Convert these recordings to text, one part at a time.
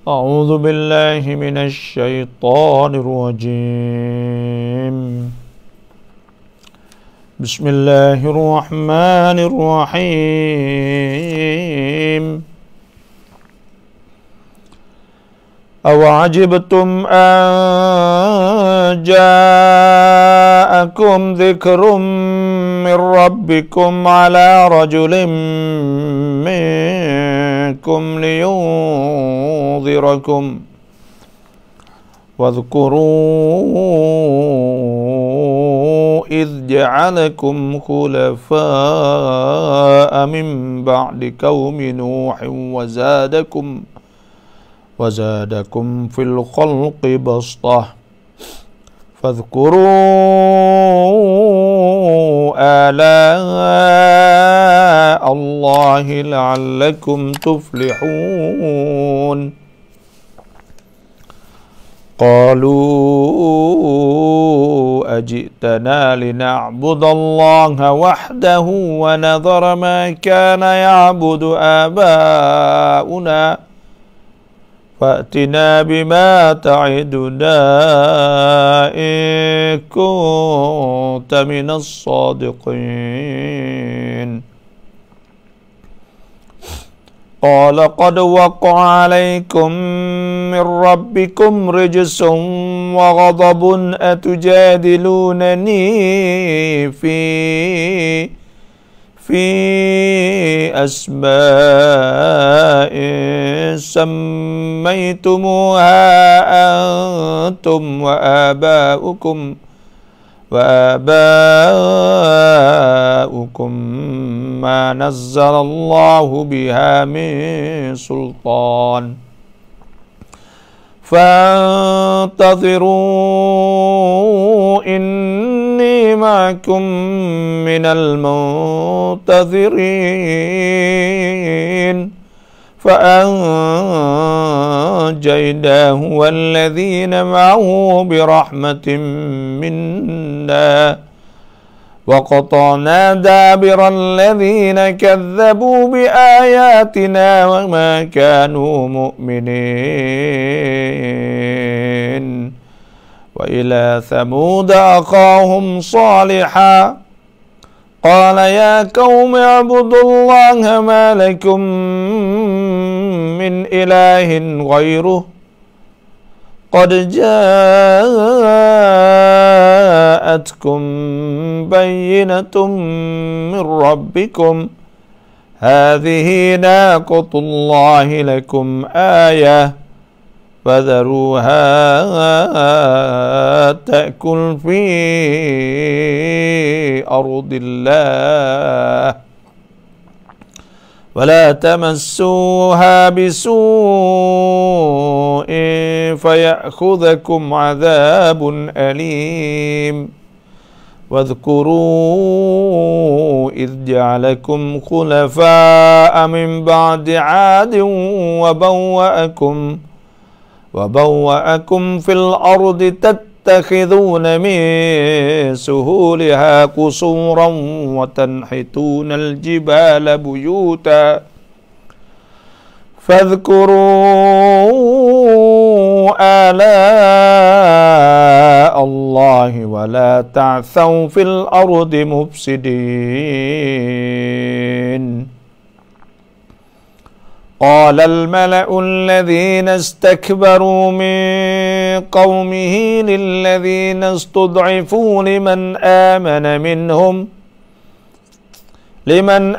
أعوذ بالله من الشيطان الرجيم. بسم الله الرحمن الرحيم. أوعجبتم أن جاءكم ذكر من ربكم على رجل منكم لينذركم واذكروا إذ جعلكم خلفاء من بعد قوم نوح وزادكم في الخلق بسطة فاذكروا آلاء الله لعلكم تفلحون. قالوا أجئتنا لنعبد الله وحده ونذر ما كان يعبد آباؤنا فأتنا بما تعدنا إن كنت من الصادقين. قال قد وقع عليكم من ربكم رجس وغضب أتجادلونني في أسماء سميتموها أنتم وآباؤكم ما نزل الله بها من سلطان فانتظروا إني معكم من المنتظرين. فأنجيناه والذين معه برحمة منا وقطعنا دابر الذين كذبوا بآياتنا وما كانوا مؤمنين. وإلى ثمود أخاهم صالحا قال يا قوم اعبدوا الله ما لكم من إله غيره قد جاءتكم بينة من ربكم هذه ناقة الله لكم آية فذروها تأكل في أرض الله ولا تمسوها بسوء فيأخذكم عذاب أليم. واذكروا إذ جعلكم خلفاء من بعد عاد وبوأكم في الأرض تتخذون من سهولها قصورا وتنحتون الجبال بيوتا فاذكروا آلاء الله ولا تعثوا في الأرض مفسدين. قال الملأ الذين استكبروا من قومه للذين استضعفوا لمن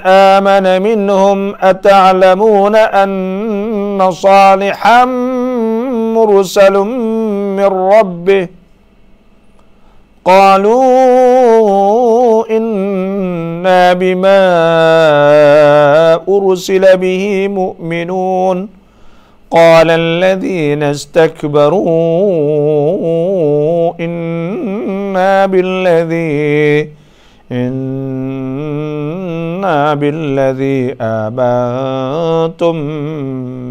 آمن منهم أتعلمون أن صالحا مرسل من ربه قالوا إنا بما أرسل به مؤمنون. قال الذين استكبروا إنا بالذي آمنتم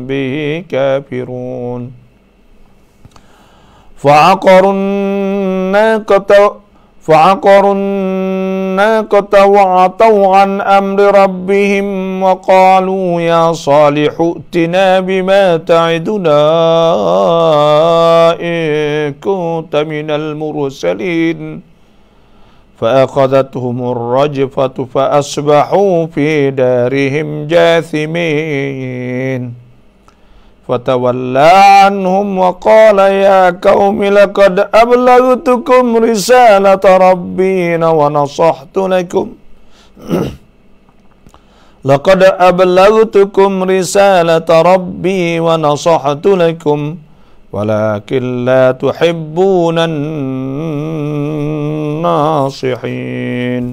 به كافرون. فعقروا فعقروا الناقة وعتوا عن أمر ربهم وقالوا يا صالح ائتنا بما تعدنا إن كنت من المرسلين فأخذتهم الرجفة فأصبحوا في دارهم جاثمين فتولى عنهم وقال يا قوم لقد أبلغتكم رسالة ربي ونصحت لكم لقد أبلغتكم رسالة ربي ونصحت لكم ولكن لا تحبون الناصحين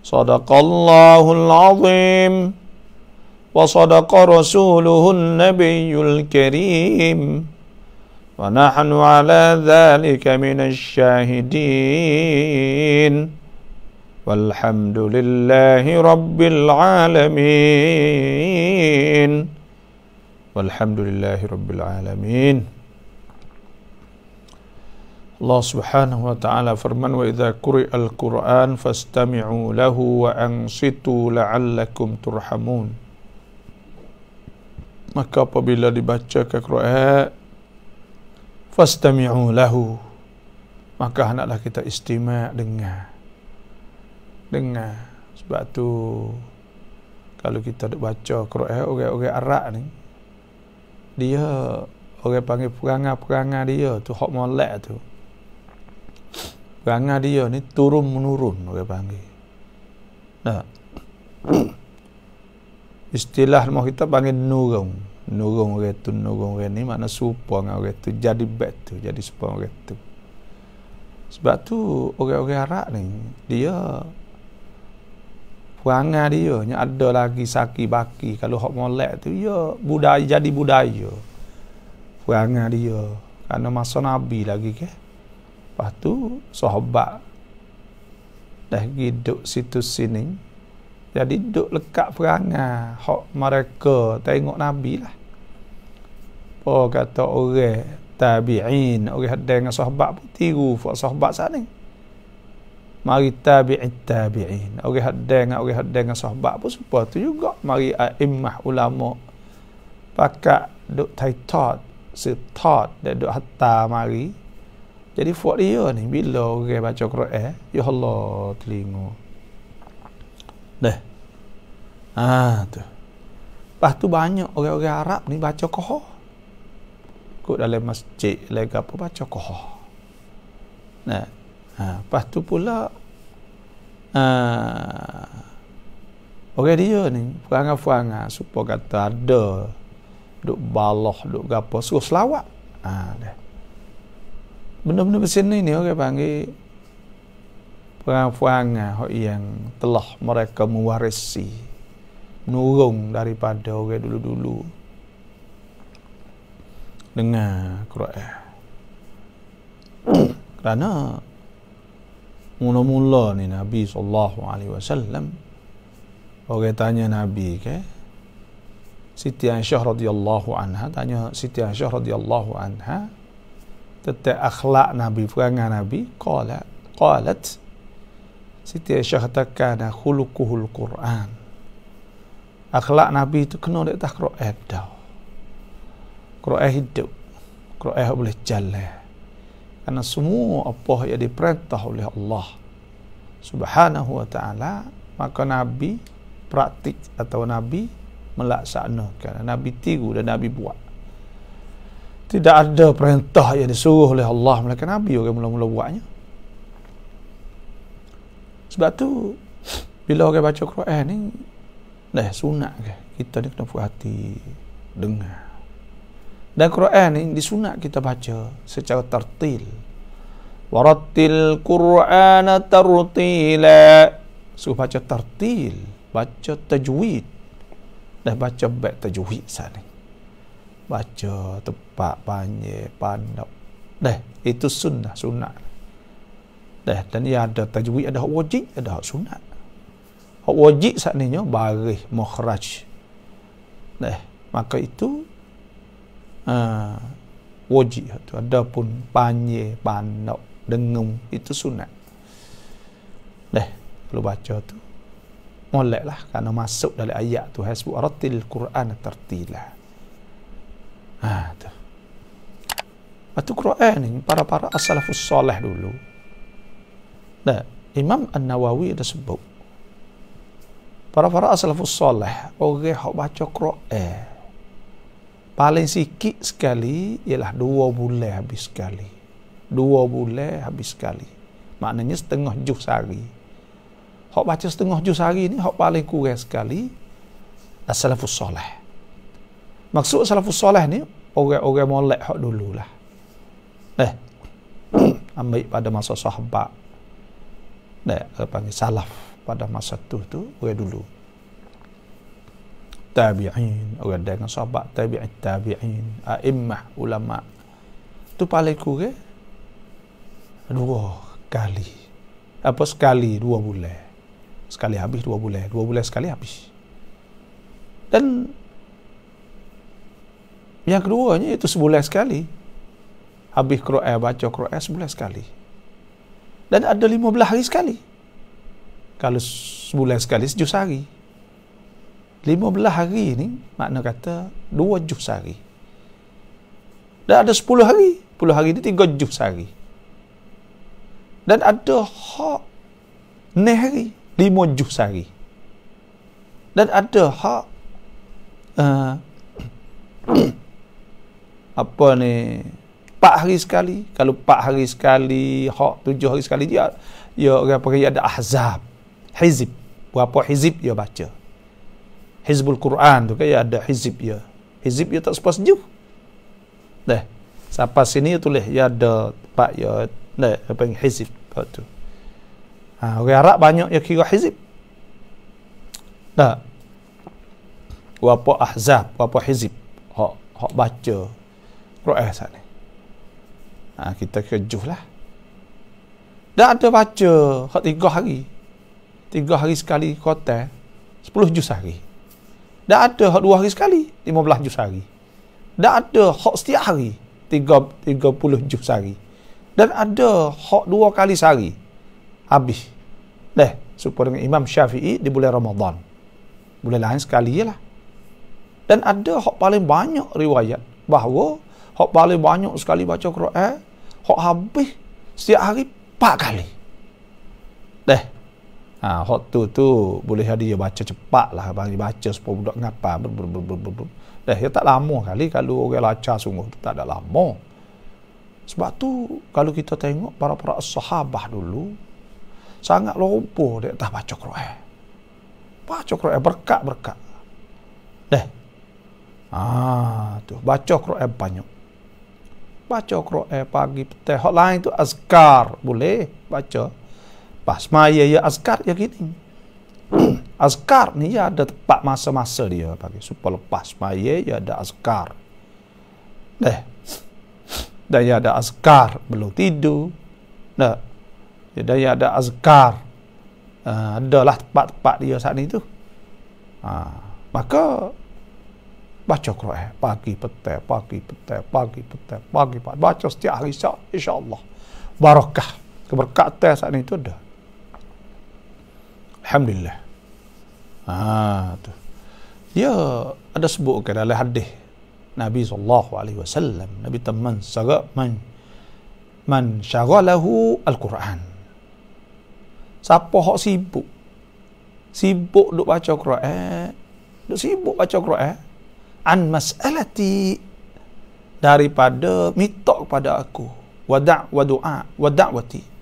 صدق الله العظيم وصدق رسوله النبي الكريم ونحن على ذلك من الشاهدين والحمد لله رب العالمين والحمد لله رب العالمين. Allah Subhanahu wa taala firman wa idza quri'al Qur'an fastami'u lahu wa ansitu la'allakum turhamun. Maka apabila dibacakan Quran fastami'u lahu, maka hendaklah kita istima' dengar. Sebab tu kalau kita baca Quran orang-orang Arab ni, dia orang panggil perangai dia tu hak molek tu. Perangai dia ni turun menurun orang panggil. Nah. Istilah mau kita panggil nurung orang tu, nurung orang ni makna serupa dengan orang tu, jadi bet tu, jadi serupa orang tu. Sebab tu orang-orang Arab ni dia perangai dia nya ada lagi saki baki. Kalau hak molek tu ya budaya, jadi budaya perangai dia kerana masa Nabi lagi ke. Lepas tu sahabat dah hidup situ sini, jadi duduk lekat perangai hak mereka tengok Nabi lah. Apa kata orang tabi'in, orang hadai dengan sahabat pun tiru sahabat saat ni. Mari tabi'in, orang hadai dengan sahabat pun supaya tu juga. Mari a'immah ulama pakat duk taitat setat dan duk hatta mari. Jadi buat dia ni bila orang baca Quran, ya Allah telinga. Dah. Tu. Lepas tu banyak orang-orang Arab ni baca Qur'an. Kok dalam masjid lagi apa baca Qur'an. Nah. Lepas tu pula orang dia ni perangai-perangai supaya kata ada duk balah duk gapo suruh selawat. Dah. Benda-benda macam ni orang panggil perangai-perangai yang telah mereka mewarisi, menurung daripada orang dulu-dulu dengan Quran. Kerana mula-mula ni Nabi SAW, orang tanya Nabi ke, Siti Aisyah radhiyallahu anha tanya Siti Aisyah radhiyallahu anha tentang akhlak Nabi, perangai Nabi. Qalat Siti Aisyah katakan khuluquhul Quran. Akhlak Nabi itu kena di atas Quran dah. Quran hidup. Quran boleh jalan. Karena semua apa yang diperintah oleh Allah Subhanahu wa taala, maka Nabi praktik atau Nabi melaksanakan. Nabi tiru dan Nabi buat. Tidak ada perintah yang disuruh oleh Allah melainkan Nabi orang mula-mula buatnya. Sebab tu bila orang baca Quran ni dah sunat ke, kita ni kena puas hati dengar. Dan Quran ni disunat kita baca secara tartil. Warattil Qur'ana tartila. Suruh baca tartil, baca tajwid. Dah baca bait tajwid sana. Baca tepat, panjang, pandap. Dah, itu sunat. Dah, dan ia ada tajwid, ada hak wajib, ada hak sunat. Hak wajib saknanya baris, makhraj. Dah, maka itu wajib tu. Adapun panjang, pandap, dengung itu sunat. Kalau baca tu molek lah, kerana masuk dalam ayat tu hasbu aratil Quran tartila. Tu. Lepas tu Quran ni para as-salafus soleh dulu. Nah, Imam An-Nawawi ada sebut para as-salafus soleh orang hok baca Quran paling sikit sekali ialah 2 bulan habis sekali. 2 bulan habis sekali. Maknanya setengah juz sehari. Hok baca setengah juz sehari ni hok paling kurang sekali as-salafus soleh. Maksud salafus soleh ni orang-orang molek hok dululah. Ambil pada masa sahabat. Panggil salaf pada masa tu orang dulu. Tabi'in, orang dengan sahabat, tabi'in, a'immah, ulama. Tu paling kurang 2 kali. Apa sekali 2 bulan. Sekali habis 2 bulan. 2 bulan sekali habis. Dan yang keduanya itu sebulan sekali. Habis Quran, baca Quran sebulan sekali. Dan ada 15 hari sekali. Kalau sebulan sekali sejuz hari. 15 hari ni makna kata 2 juz sehari. Dan ada 10 hari. 10 hari ni 3 juz sehari. Dan ada hak 9 hari 5 juz sehari. Dan ada hak apa ni 4 hari sekali. Kalau 4 hari sekali, hak 7 hari sekali dia orang panggil ada ahzab, hizib. Berapa hizib dia baca? Hizbul Quran tu kan ada hizib dia. Hizib dia tak sepas juz. Sampai sini tulis ya ada tempat ya panggil hizib tu. Orang Arab banyak yang kira hizib. Berapa ahzab, berapa hizib hak baca Quran saat ni. Kita kejut lah. Dan ada baca hak 3 hari. 3 hari sekali kota 10 juz hari. Dan ada hak 2 hari sekali 15 juz hari. Dan ada hak setiap hari 30 juz hari. Dan ada hak 2 kali sehari habis. Supaya dengan Imam Syafi'i di bulan Ramadan. Bulan lain sekali je lah. Dan ada hak paling banyak riwayat bahawa hak paling banyak sekali baca Quran hak habis setiap hari 4 kali. Hak tu boleh ada dia baca cepat lah, bagi baca supaya budak ngapa dia tak lama kali. Kalau orang lacar sungguh tak ada lama. Sebab tu kalau kita tengok para sahabah dulu sangat lumpuh dia tak baca Quran. Baca Quran berkat. Tu baca Quran banyak. Baca Quran pagi petang. Hak lain tu azkar boleh baca. Pas semaya ya azkar ya gini. Azkar ni ya ada tempat masa-masa dia pagi. Supaya lepas semaya ya ada azkar. Dan ya ada azkar belum tidur. Dan ya ada azkar. Adalah tempat-tempat dia saat ni tu. Maka baca Quran pagi petang, baca setiap hari insya-Allah. Barakah, keberkatan saat ini tu ada. Alhamdulillah. Tu. Dia ada sebutkan dalam hadis Nabi SAW. Nabi teman sagak man syaghalahu al-Quran. Siapa hak sibuk duk baca Quran, an mas'alati, daripada minta kepada aku, wa du'a wa da'wati.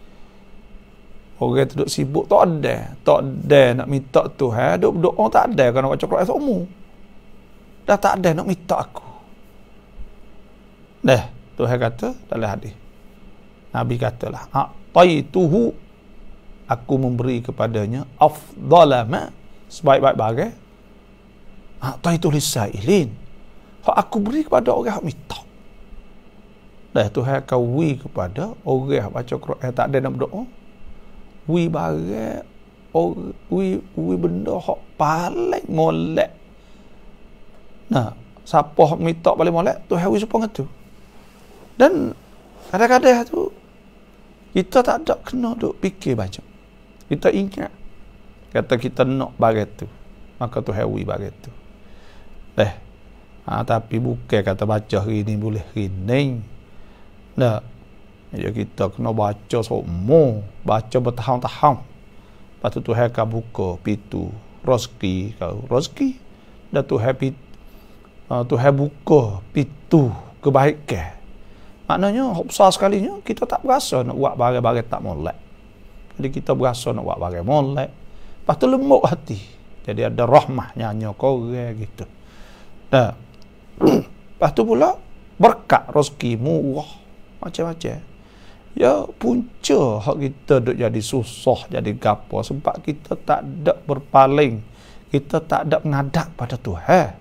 Orang tu duk sibuk tak ada nak minta Tuhan, duk berdoa tak ada kerana baca Quran semua. Dah tak ada nak minta aku. Tuhan kata dalam hadis. Nabi katalah, "A'taituhu", aku memberi kepadanya afdala ma, sebaik-baik bagai. A'taitu lisailin, aku beri kepada orang yang minta. Tuhan akan wi kepada orang yang baca Quran tak ada nak berdoa. Wi bagai wi benda hak paling molek. Siapa hak minta paling molek, Tuhan wi supaya tu. Dan kadang-kadang tu kita tak ada kena duk fikir baca. Kita ingat kata kita nak bagai tu, maka tu hewi bagai tu. Tapi bukan kata baca hari ni boleh rining. Nah, ya kita kena baca semua, baca bertahun-tahun. Lepas tu Tuhan akan buka pintu rezeki kau, rezeki. Dan Tuhan buka pintu kebaikan. Maknanya besar sekalinya kita tak berasa nak buat barang-barang tak molek. Jadi kita berasa nak buat barang molek. Lepas tu lembut hati. Jadi ada rahmah nyanyi korang gitu. Nah, lepas tu pula berkat rezekimu, wah, macam-macam. Ya punca hak kita duk jadi susah, jadi gapo sebab kita tak ada berpaling, kita tak ada menghadap pada Tuhan.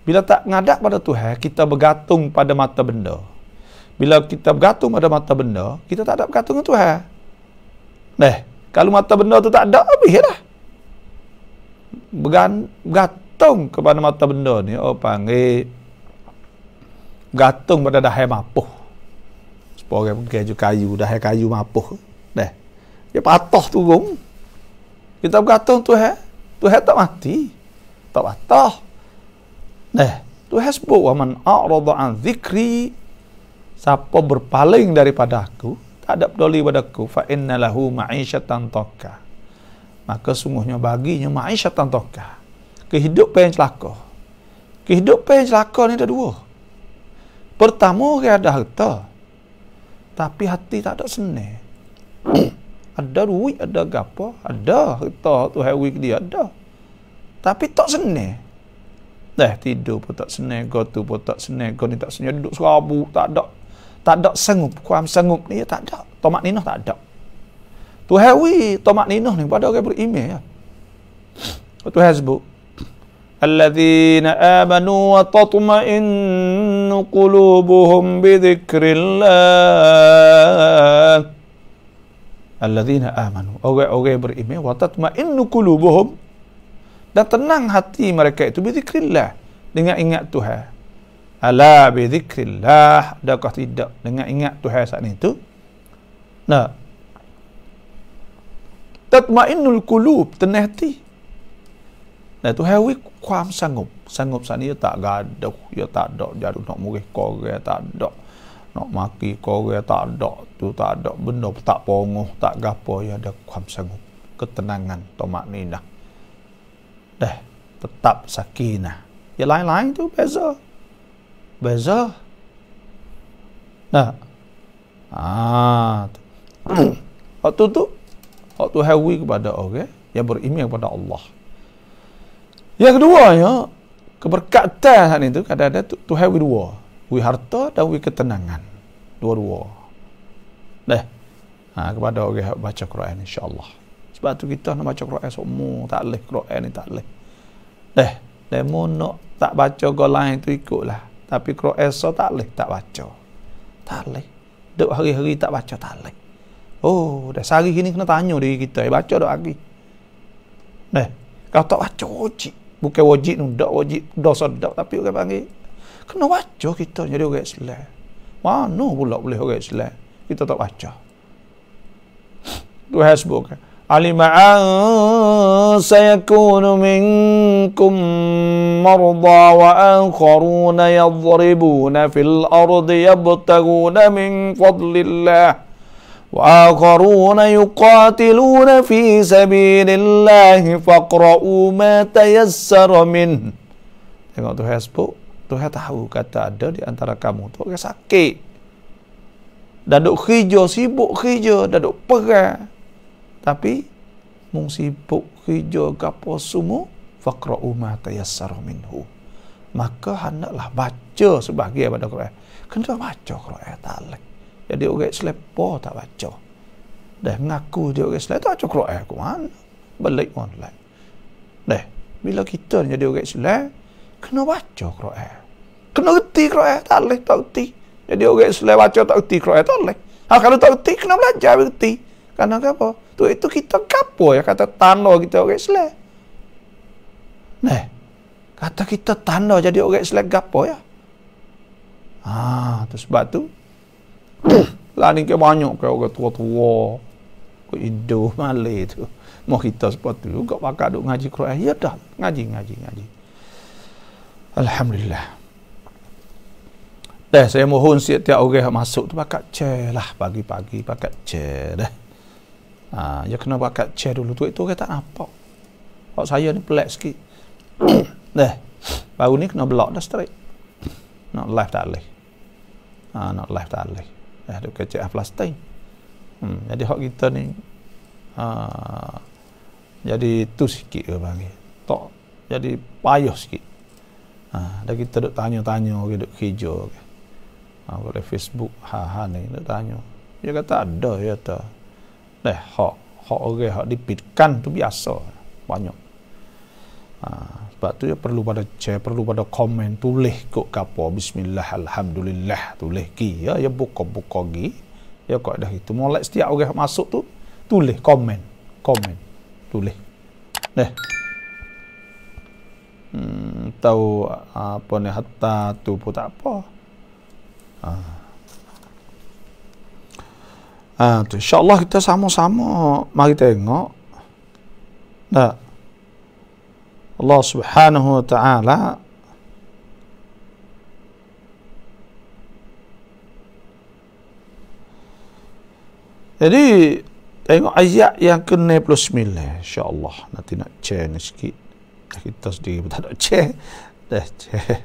Bila tak menghadap pada Tuhan, kita bergantung pada mata benda. Bila kita bergantung pada mata benda, kita tak ada bergantung dengan Tuhan. Kalau mata benda tu tak ada, habis dah. Bergantung kepada mata benda ni, panggil bergantung pada dahai mapuh. Orang pergi kayu, dah kayu mapuh. Dia patah turun. Kita bergantung Tuhan. Tuhan tak mati. Tak patah. Tuhan sebut, wa man a'rada an dzikri, siapa berpaling daripada aku, tak ada peduli padaku, fa inna lahu ma'isyatan dhanka, maka sungguhnya baginya ma'isyatan dhanka, kehidupan yang celaka. Kehidupan yang celaka ni ada dua. Pertama, dia ada harta, tapi hati tak ada senang. Ada duit, ada gapo, ada harta tu hawi dia ada, tapi tak senang. Tidur pun tak senang, tu pun tak senang, ni tak senang, duduk serabut, tak ada sanggup, kuam sanggup ni tak ada, tomak ninah tak ada. Tu hawi tomak ninah ni pada orang beriman ya. Tuhan sebut, alladzina amanu wa tatma'innu qulubuhum bi dzikrillah. Alladzina amanu, orang-orang beriman, wa tatma'innu qulubuhum, dan tenang hati mereka itu bi dzikrillah, dengan ingat Tuhan. Ala bi dzikrillah, adakah tidak dengan ingat Tuhan saat itu? Tatma'innul qulub, tenang hati. Tuhan wi kuam sanggup saat ni tak gaduh, ya tak ada jadi nak murih korang, tak ada nak maki korang, tak ada tu, tak ada benda tak pongoh, tak gapo, ya ada kuam sanggup, ketenangan, tamakninah. Tetap sakinah. Ya lain-lain tu beza. Waktu tu waktu hawi kepada orang yang beriman kepada Allah. Yang keduanya, keberkatan itu kadang-kadang tu hawi dua. Wi harta dan wi ketenangan. Dua-dua. Kepada orang yang baca Quran, insya-Allah. Sebab tu kita nak baca Quran semua, tak leh Quran ni tak leh. Demo nak tak baca go lain tu ikutlah. Tapi Quran tak leh tak baca. Tak leh. Duk hari-hari tak baca tak leh. Dah sehari gini kena tanya diri kita, baca dak lagi. Kalau tak baca wajib. Bukan wajib tu, dak wajib dosa dak, tapi orang panggil kena baca kita jadi orang Islam. Mana pula boleh orang Islam kita tak baca. Tu hasbuk. Alima sayakunu minkum marda wa akharuna yadribuna fil ardi yabtaguna min fadlillah wa akharuna yuqatiluna fi sabilillah faqra'u ma tayassara min. Tengok tu hasbuk. Tuhan tahu kata ada di antara kamu tu orang sakit, dah duk kerja, sibuk kerja, dah duk perang, tapi mung sibuk kerja gapo semua, faqra'u ma tayassara minhu, maka hendaklah baca sebahagian pada Quran. Kena baca Quran tak leh. Jadi orang Islam tak baca, dah ngaku dia orang Islam tak baca Quran ke mana, balik online. Bila kita jadi orang Islam kena baca Quran, kena reti Quran, tak leh tak reti. Jadi orang Islam baca tak reti Quran tak leh. Kalau tak reti kena belajar reti. Karena apa? Tu itu kita gapo ya kata tanda kita orang Islam. Kata kita tanda jadi orang Islam gapo ya? Tu sebab tu lah ni ke banyak ke orang tua-tua Kau Indo, Malay tu. Mau kita seperti tu, kau pakai duk ngaji Quran. Ya dah, ngaji. Alhamdulillah. Dah, saya mohon setiap orang yang masuk tu pakai chair lah. Pagi-pagi pakai chair dah. Ya kena pakai chair dulu tu. Itu orang tak nampak. Kalau saya ni pelik sikit. Dah. Baru ni kena block dah straight. Nak live tak boleh. Nak live tak boleh. Dah duk kecek Palestin. Jadi hak kita ni jadi tu sikit ke bagi. Tak jadi payah sikit. Dah kita duk tanya-tanya orang duk kerja ke. Boleh Facebook ni duk tanya. Dia kata ada ya tak. Dah hak orang hak dipitkan tu biasa. Banyak. Sebab tu ya perlu pada share, perlu pada komen, tulis kok apa bismillah alhamdulillah, tulis ki ya buka gi ya kok dah itu molek setiap orang masuk tu tulis komen tulis dah tahu apa ni hatta tu pun tak apa tu insyaallah kita sama-sama mari tengok dah Allah Subhanahu wa taala jadi tengok ayat yang ke-69 insya-Allah nanti nak share ni sikit kita sendiri pun tak nak share dah share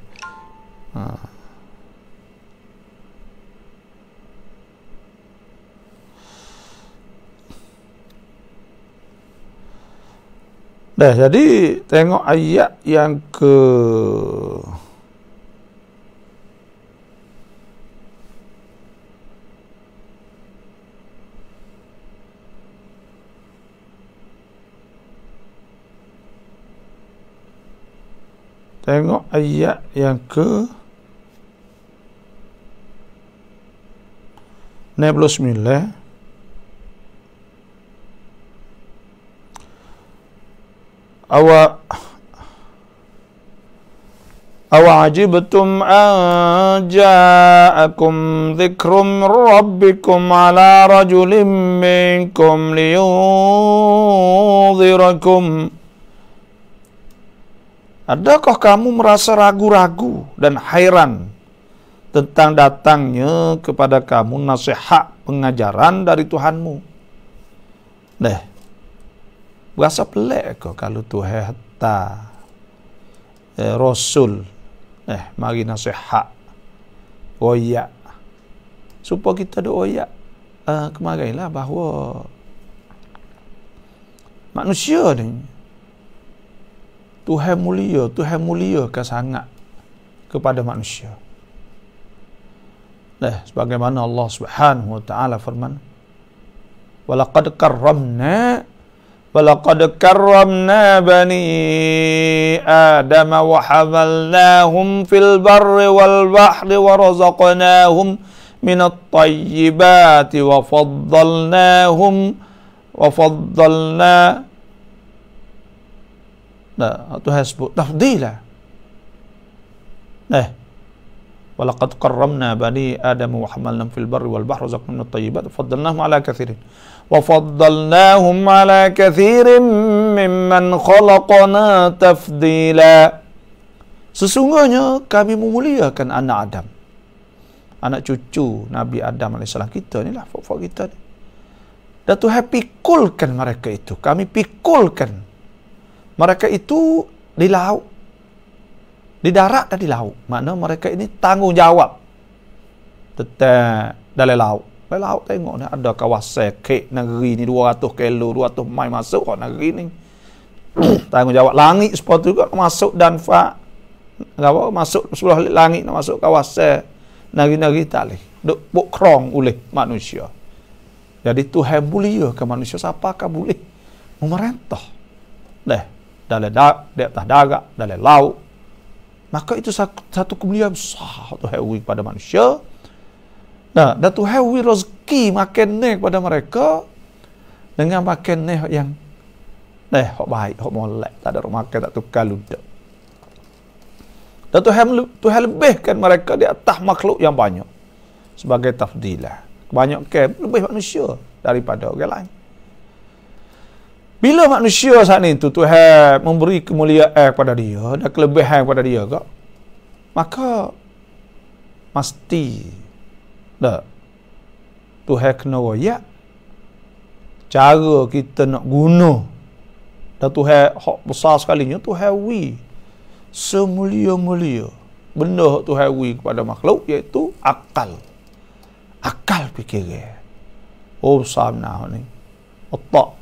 Dah, jadi tengok ayat yang ke tengok ayat yang ke 69 Awajibtum an ja'akum dhikrum rabbikum ala rajulin minkum liyunzirakum. Adakah kamu merasa ragu-ragu dan hairan tentang datangnya kepada kamu nasihat pengajaran dari Tuhanmu? Dah. Berasa pelik ke kalau Tuhan hantar Rasul mari nasihat royak supaya kita duk royak kemarinlah bahawa manusia ni Tuhan muliakan sangat kepada manusia. Sebagaimana Allah Subhanahu wa taala firman, walaqad karramna bani Adam wa hamalnahum fil barri wal bahri wa razaqnahum minat tayyibati wa faddalna Tuhan sebut tafdila. Walaqad karramna bani Adam wa hamalnahum fil barri wal bahri wa razaqnahum minat tayyibati wa faddalnahum ala kathirin وَفَضَّلْنَاهُمْ عَلَى كَثِيرٍ مِّمَّنْ خَلَقْنَا تَفْضِيلًا. Sesungguhnya kami memuliakan anak Adam, anak cucu Nabi Adam AS kita ni lah, fok-fok kita ni. Dan Tuhan pikulkan mereka itu, kami pikulkan mereka itu di laut, di darat dan di laut. Makna mereka ini tanggungjawab tetap dalam laut. Laut tengok ni ada kawasan kek negeri ni 200 kilo 200 mil masuk kat negeri ni. Tanggungjawab langit seperti tu masuk dan masuk 10 langit nak masuk kawasan negeri-negeri tak leh. Duk bukrong oleh manusia. Jadi Tuhan muliakan manusia, siapakah boleh memerintah? Dalam di atas darat, dalam laut. Maka itu satu kemuliaan besar Tuhan beri kepada manusia. Dan Tuhan beri rezeki makan ni kepada mereka dengan makan ni yang hak baik, hak molek, tak ada makan tak tukar ludak. Dan Tuhan lebihkan mereka di atas makhluk yang banyak sebagai tafdilah. Kebanyakan lebih manusia daripada orang lain. Bila manusia saat ni tu Tuhan memberi kemuliaan kepada dia dan kelebihan kepada dia kak, maka mesti dah Tuhan kena royak cara kita nak guna. Dan Tuhan hak besar sekalinya Tuhan wi semulia-mulia benda hak Tuhan wi kepada makhluk, iaitu akal fikiran. Oh besar benar ni otak.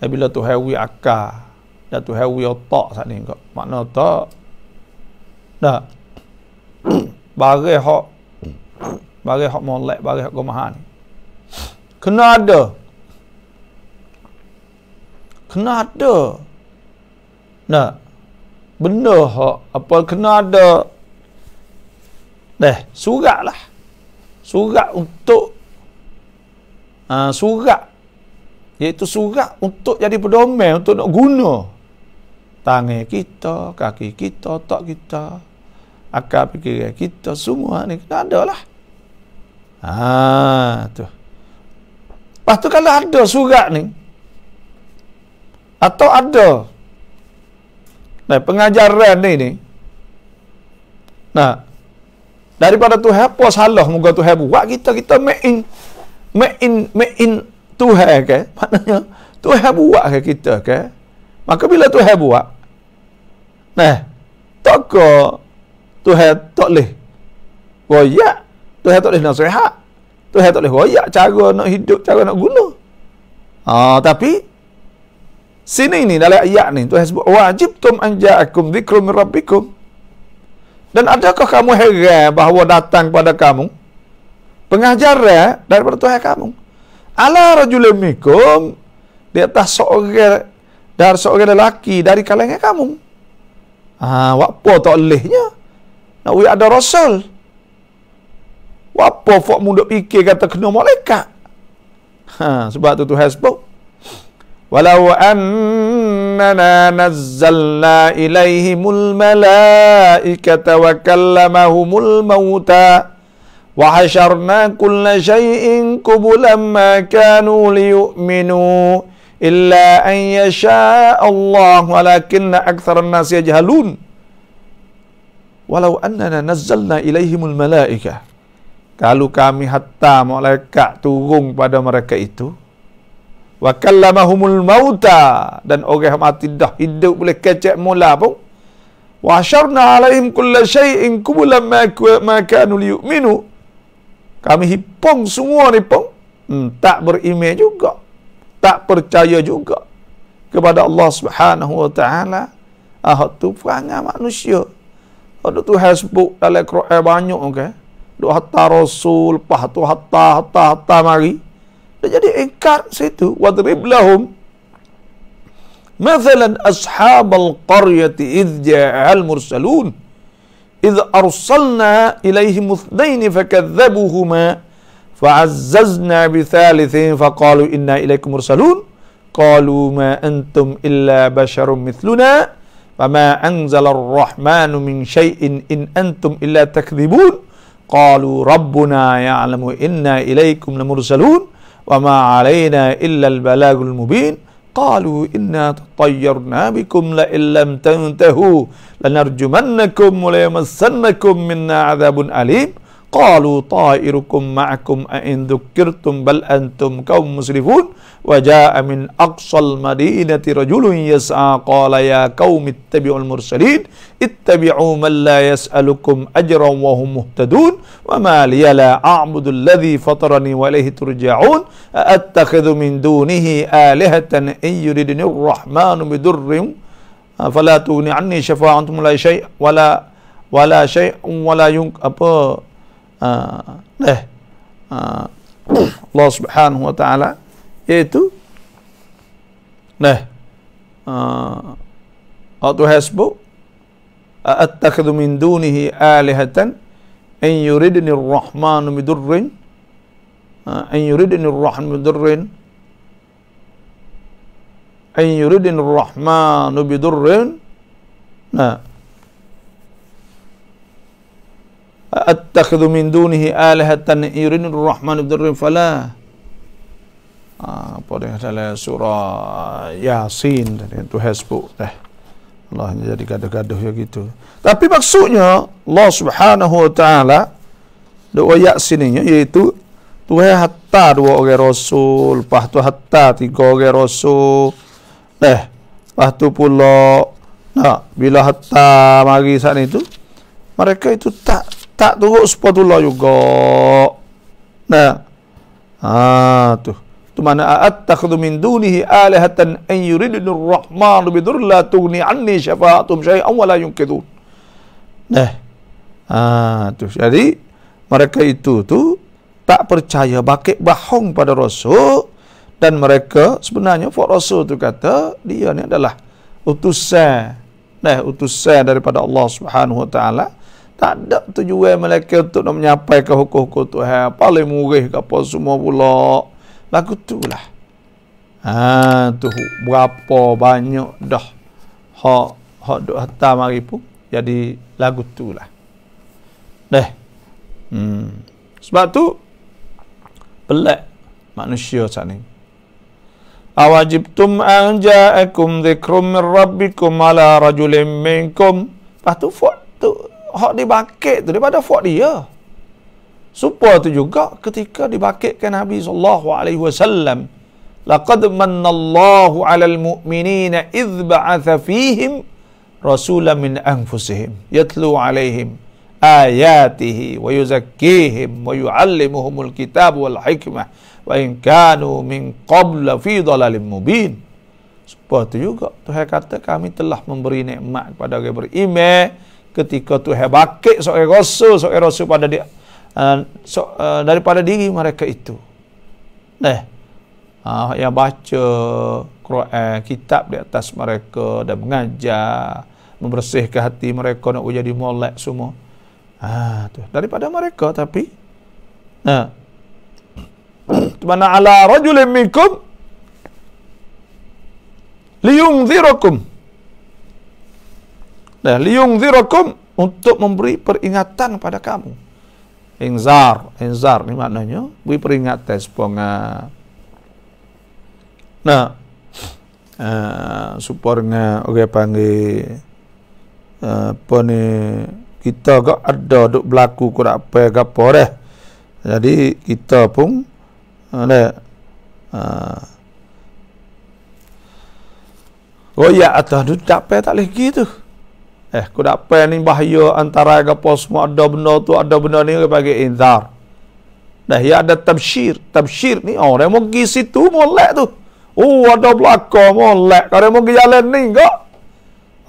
Dan bila Tuhan wi akal dan Tuhan wi otak saat ni kak, makna otak dah barang hak molek, barang hak gemahan kena ada nah benda hak apa kena ada surat untuk surat, iaitu surat untuk jadi pedoman, untuk nak guna tangan kita, kaki kita, otak kita, akal fikiran kita, semua ni kena ada lah. Tu. Lepas tu kalau ada surat ni, atau ada pengajaran ni, nah, daripada Tuhan apa salah moga Tuhan buat kita make in Tuhan ke, maknanya Tuhan buat ke kita ke. Maka bila Tuhan buat, tak ke Tuhan tak boleh royak, Tuhan tak boleh nasihat, Tuhan tak boleh royak cara nak hidup, cara nak guna. Tapi sini ni dalam ayat ni Tuhan sebut wajibtum an ja'akum dzikrun min rabbikum. Dan adakah kamu heran bahawa datang kepada kamu pengajaran daripada Tuhan kamu? Ala rajulun minkum, di atas seorang lelaki dari kalangan kamu. Apa tak lehnya nak ada rasul? Apa fak muda fikir kata kena malaikat? Sebab tu Tuhan sebut walau annana nazzalna ilaihimul malaikata wa kallamahumul mauta wa hasyarna kulla syai'in qubulan ma kanu liyu'minu illa an yasha Allah walakinna aktsaran nas yajhalun. Walau annana nazzalna ilaihimul malaikah, kalau kami hatta malaikat turun pada mereka itu, wa kallamahumul mauta, dan orang mati dah hidup boleh kecek mula pun, wa hasyarna alaihim kulla syai'in qubulan ma kanu liyu'minu, kami hipong semua ni pun tak beriman juga, tak percaya juga kepada Allah Subhanahu wa taala. Tu perangai manusia. Ada Tuhan sebut dalam Quran banyak ke. Duk hatta rasul, lepas tu hatta mari. Dia jadi ingkar situ. Wadrib lahum mathalan ashabal qaryati idh ja'al mursalun idh arsalna ilaihim ithnaini fakadzabuhuma fa'azzazna bithalithin faqalu inna ilaikum mursalun qalu ma antum illa basharun mithluna fama anzala ar-rahmanu min syai'in in antum illa takdzibun qalu rabbuna ya'lamu inna ilaikum lamursalun wama 'alaina illa al-balagul mubin qalu inna tatayyarna bikum la illam tantahu lanarjumannakum wa la yamassannakum minna 'adzabun alim qalu ta'irukum ma'akum a in dhukkirtum bal antum qaum musrifun wa jaa'a min aqsal madinati rajulun yas'a qala ya qaumi ittabi'ul mursalin ittabi'u man la yas'alukum ajran wa hum muhtadun wa ma liya la a'budu alladhi fatarani wa ilayhi turja'un attakhidhu min dunihi alihatan in yuridni ar-rahmanu bidurrin fala tughni anni syafa'atuhum la syai' wala syai'un wala Allah Subhanahu wa taala, iaitu Tuhan sebut attakhidhu min dunihi alihatan in yuridni ar-rahmanu bidurrin in yuridni ar-rahmanu bidurrin attakhidhu min dunihi alihatan yuridni ar-rahmanu bidurrin fala apa dia dalam surah Yasin tu hasbuk Allah jadi gaduh-gaduh ya gitu. Tapi maksudnya Allah Subhanahu wa taala doa Yasin ni iaitu Tuhan hatta 2 orang rasul, lepas tu hatta 3 orang rasul. Lepas tu pula bila hatta mari saat itu mereka itu tak turut sepatullah juga. Tu mana attakhudhu min dunihi alihatan an yuridunir rahmanu bidur la tughni anni syafa'atum syai'an wa la yunqidun. Jadi mereka itu tak percaya, bakit bohong pada Rasul, dan mereka sebenarnya Rasul tu kata dia ni adalah utusan daripada Allah Subhanahu wa taala. Tak ada tujuan mereka untuk nak menyampaikan hukum-hukum Tuhan paling murih ke apa semua pula. Lagu tu lah. Tu berapa banyak dah hak duk hantar mari pun jadi lagu tu lah. Sebab tu pelik manusia saat ni. Awajibtum an ja'akum dzikrum min rabbikum ala rajulin minkum. Lepas tu hak dibakit tu daripada fak dia. Supaya tu juga ketika dibakitkan Nabi SAW, laqad mannallahu 'alal mu'minina idh ba'atha fihim rasulan min anfusihim yatlu 'alaihim ayatihi wa yuzakkihim wa yu'allimuhumul kitab wal hikmah wa in kanu min qabla fi dhalalin mubin. Supaya tu juga Tuhan kata kami telah memberi nikmat kepada orang beriman ketika Tuhan bakit seorang rasul pada dia daripada diri mereka itu. Yang baca Quran, kitab di atas mereka dan mengajar, membersihkan hati mereka nak jadi molek semua. Daripada mereka. Tapi mana ala rajulin minkum liyunzirakum. Liyunzirakum, untuk memberi peringatan pada kamu. Inzar ni maknanya beri peringatan supaya supaya orang panggil apa ni, kita gak ada duk berlaku kurang apa gapo dah. Jadi kita pun royak atas tu tak boleh gitu. Kudak apa ni bahaya antara gapo semua, ada benda tu, ada benda ni bagi inzar. Ya ada tabsyir. Tabsyir ni orang mau pergi situ molek tu. Ada belaka molek. Kalau mau pergi jalan ni enggak.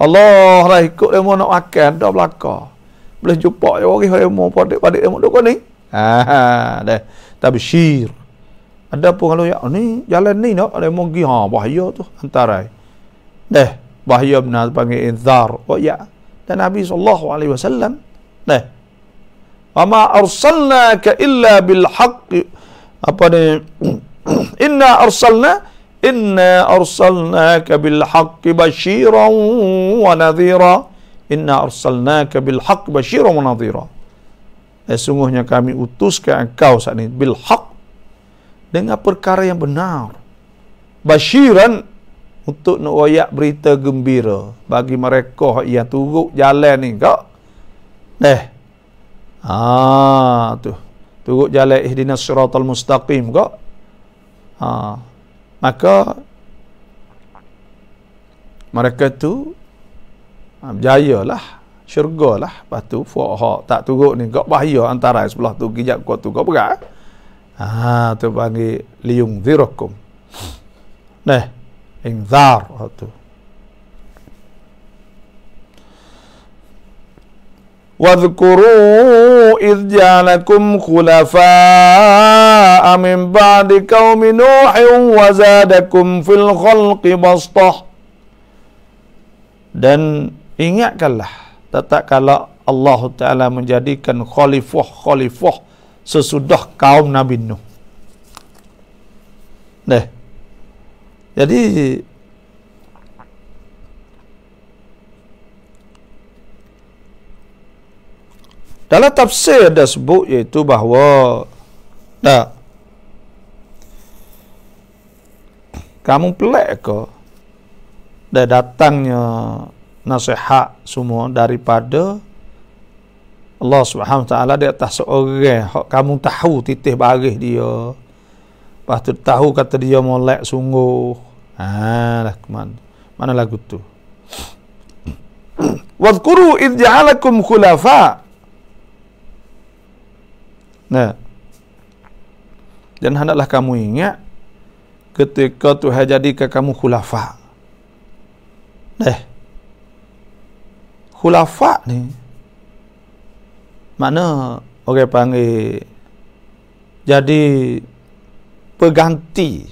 Allah lah ikut dia mau nak makan, ada belaka. Boleh jumpa orang mau padik-padik dia mau duk ni. Dah tabsyir. Ada pun kalau ya ni jalan ni nak ada mau pergi bahaya tu antara. Bahaya benar panggil inzar. Dan Nabi SAW wa ma arsalnaka illa bil haqq, apa ni, inna arsalnaka bil haqqi basyiran wa nadhira. Inna arsalnaka bil haqq basyiran wa nadhira. Sungguhnya kami utuskan engkau saat ini bil haqq, dengan perkara yang benar, basyiran, untuk nak royak berita gembira bagi mereka yang turut jalan ni kak. Turut jalan ihdinas siratal mustaqim kak. Maka mereka tu berjayalah, syurgalah. Lepas tu tak turut ni kak bahaya antara sebelah tu kijak kau tu kak berat. Tu panggil liyunzirakum. Inzar tu. Wadhkuru idh ja'alakum khulafa'a min ba'di qaumi Nuhin wa zadakum fil khalqi bastah. Dan ingatkanlah tatkala Allah Ta'ala menjadikan khalifah sesudah kaum Nabi Nuh. Jadi dalam tafsir ada sebut iaitu bahawa kamu pelik ke dan datangnya nasihat semua daripada Allah Subhanahu Wa Taala di atas seorang hak kamu tahu titih baris dia, lepas tu tahu kata dia molek sungguh. Lah mana lagu tu? Wadhkuru idh ja'alakum khulafa. Nah, dan hendaklah kamu ingat ketika Tuhan jadikan kamu khulafa. Khulafa ni mana orang panggil jadi pengganti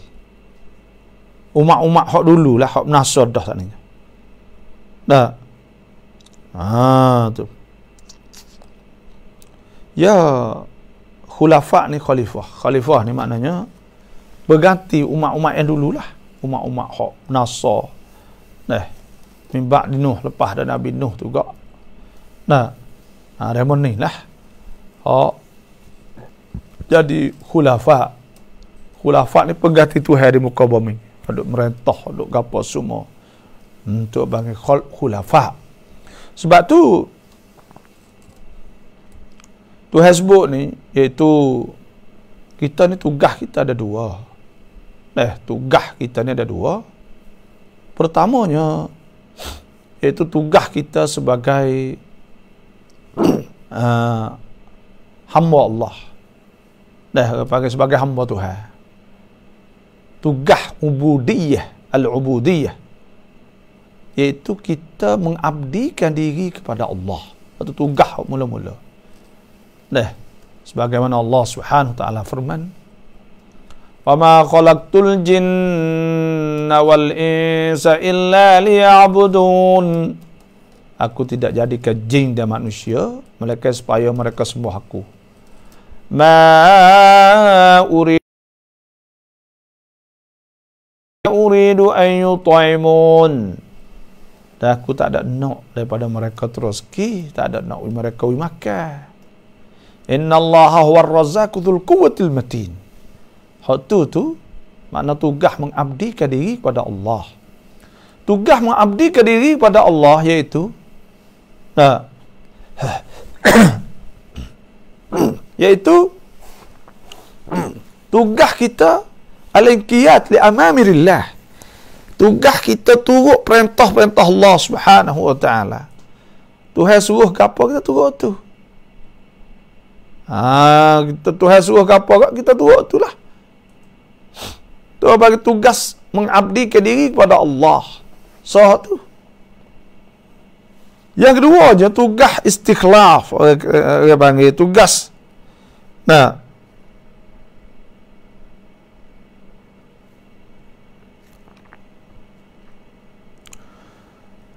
umat-umat hak dulu lah, hak Nasr dah sana. Tu. Ya, khulafa ni khalifah. Khalifah ni maknanya berganti umat-umat yang dululah, umat-umat hak Nasr. Mimba di Nuh, lepas ada Nabi Nuh juga. Remon ni lah. Jadi khulafa. Khulafa ni pengganti Tuhan di muka bumi. Duk merentah, duk gapo semua. Untuk bagi khulafa. Sebab tu Tuhan sebut ni, iaitu kita ni tugas kita ada dua. Tugas kita ni ada dua. Pertamanya, iaitu tugas kita sebagai hamba Allah. Sebagai hamba Tuhan. Tugas ubudiyah, al-ubudiyah, iaitu kita mengabdikan diri kepada Allah. Itu tugas mula-mula. Sebagaimana Allah Subhanahu Wa Taala firman, "Wama khalaqtul jinna wal insa illa liya'budun." Aku tidak jadikan jin dan manusia melainkan supaya mereka sembah aku. Ma uridu an yut'imun. Dan aku tak ada nak daripada mereka terus tak ada nak mereka makan. Innallaha huwar razzaqu dzul quwwatil matin. Hak tu makna tugas mengabdikan diri kepada Allah. Tugas mengabdikan diri kepada Allah iaitu tugas kita al-inqiyad li amamirillah. Tugas kita turut perintah-perintah Allah Subhanahu Wa Taala. Tuhan suruh gapo kita turut tu. Tuhan suruh gapo kita turut tu lah. Tu bagi tugas mengabdikan diri kepada Allah. Tu. Yang kedua je tugas istikhlaf, orang panggil tugas.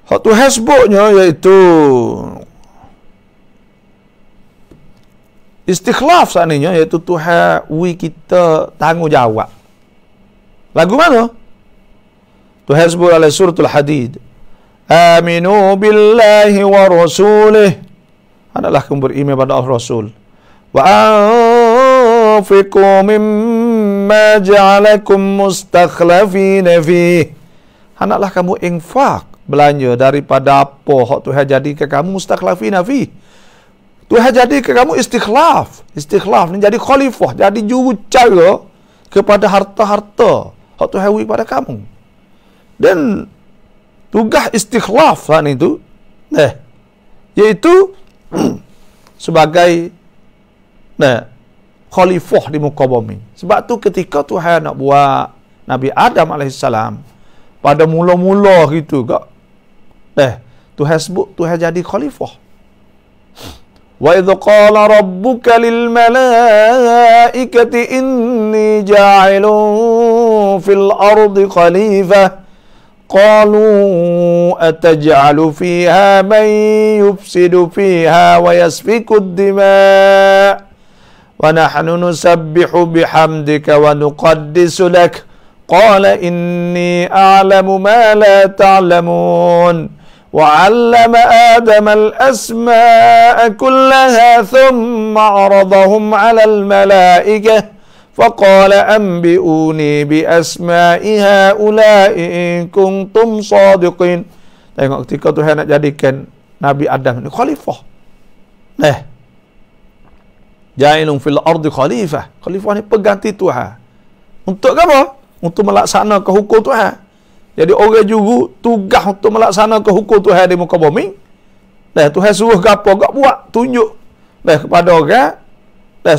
Hak Tuhan sebutnya iaitu istikhlaf seandainya, iaitu Tuhan kita tanggungjawab. Lagu mana? Tuhan sebut dalam suratul Hadid, aminu billahi wa rasulih. Adalah kamu beriman pada Allah Rasul. Wa anfiqu mimma ja'alakum mustakhlafina fih. Hendaklah kamu infak, belanja daripada apa hak Tuhan jadikan kamu mustakhlafina fih. Tuhan jadikan kamu istikhlaf. Istikhlaf ni jadi khalifah, jadi jurubicara kepada harta-harta hak Tuhan beri pada kamu. Dan tugas istikhlaf itu iaitu sebagai khalifah di muka bumi. Sebab tu ketika Tuhan nak buat Nabi Adam AS pada mula-mula gitu kak, Tuhan sebut Tuhan jadi khalifah. Wa idh qala rabbuka lil malaikati inni ja'ilun fil ardi khalifah qalu ataj'alu fiha man yufsidu fiha wa yasfiku ad-dima' wa nahnu nusabbihu bihamdika wa nuqaddisu lak qala inni a'lamu ma la ta'lamun وعلم آدم الأسماء كلها ثم عرضهم على الملائكة faqala anbi'uni bi asma'i haula'i in kuntum shadiqin. Tengok ketika Tuhan nak jadikan Nabi Adam ni khalifah. Ja'ilun fil ardi khalifah. Khalifah ni pengganti Tuhan. Untuk apa? Untuk melaksanakan hukum Tuhan. Jadi orang juga tugas untuk melaksanakan hukum Tuhan di muka bumi. Tuhan suruh gapo gak buat, tunjuk kepada orang.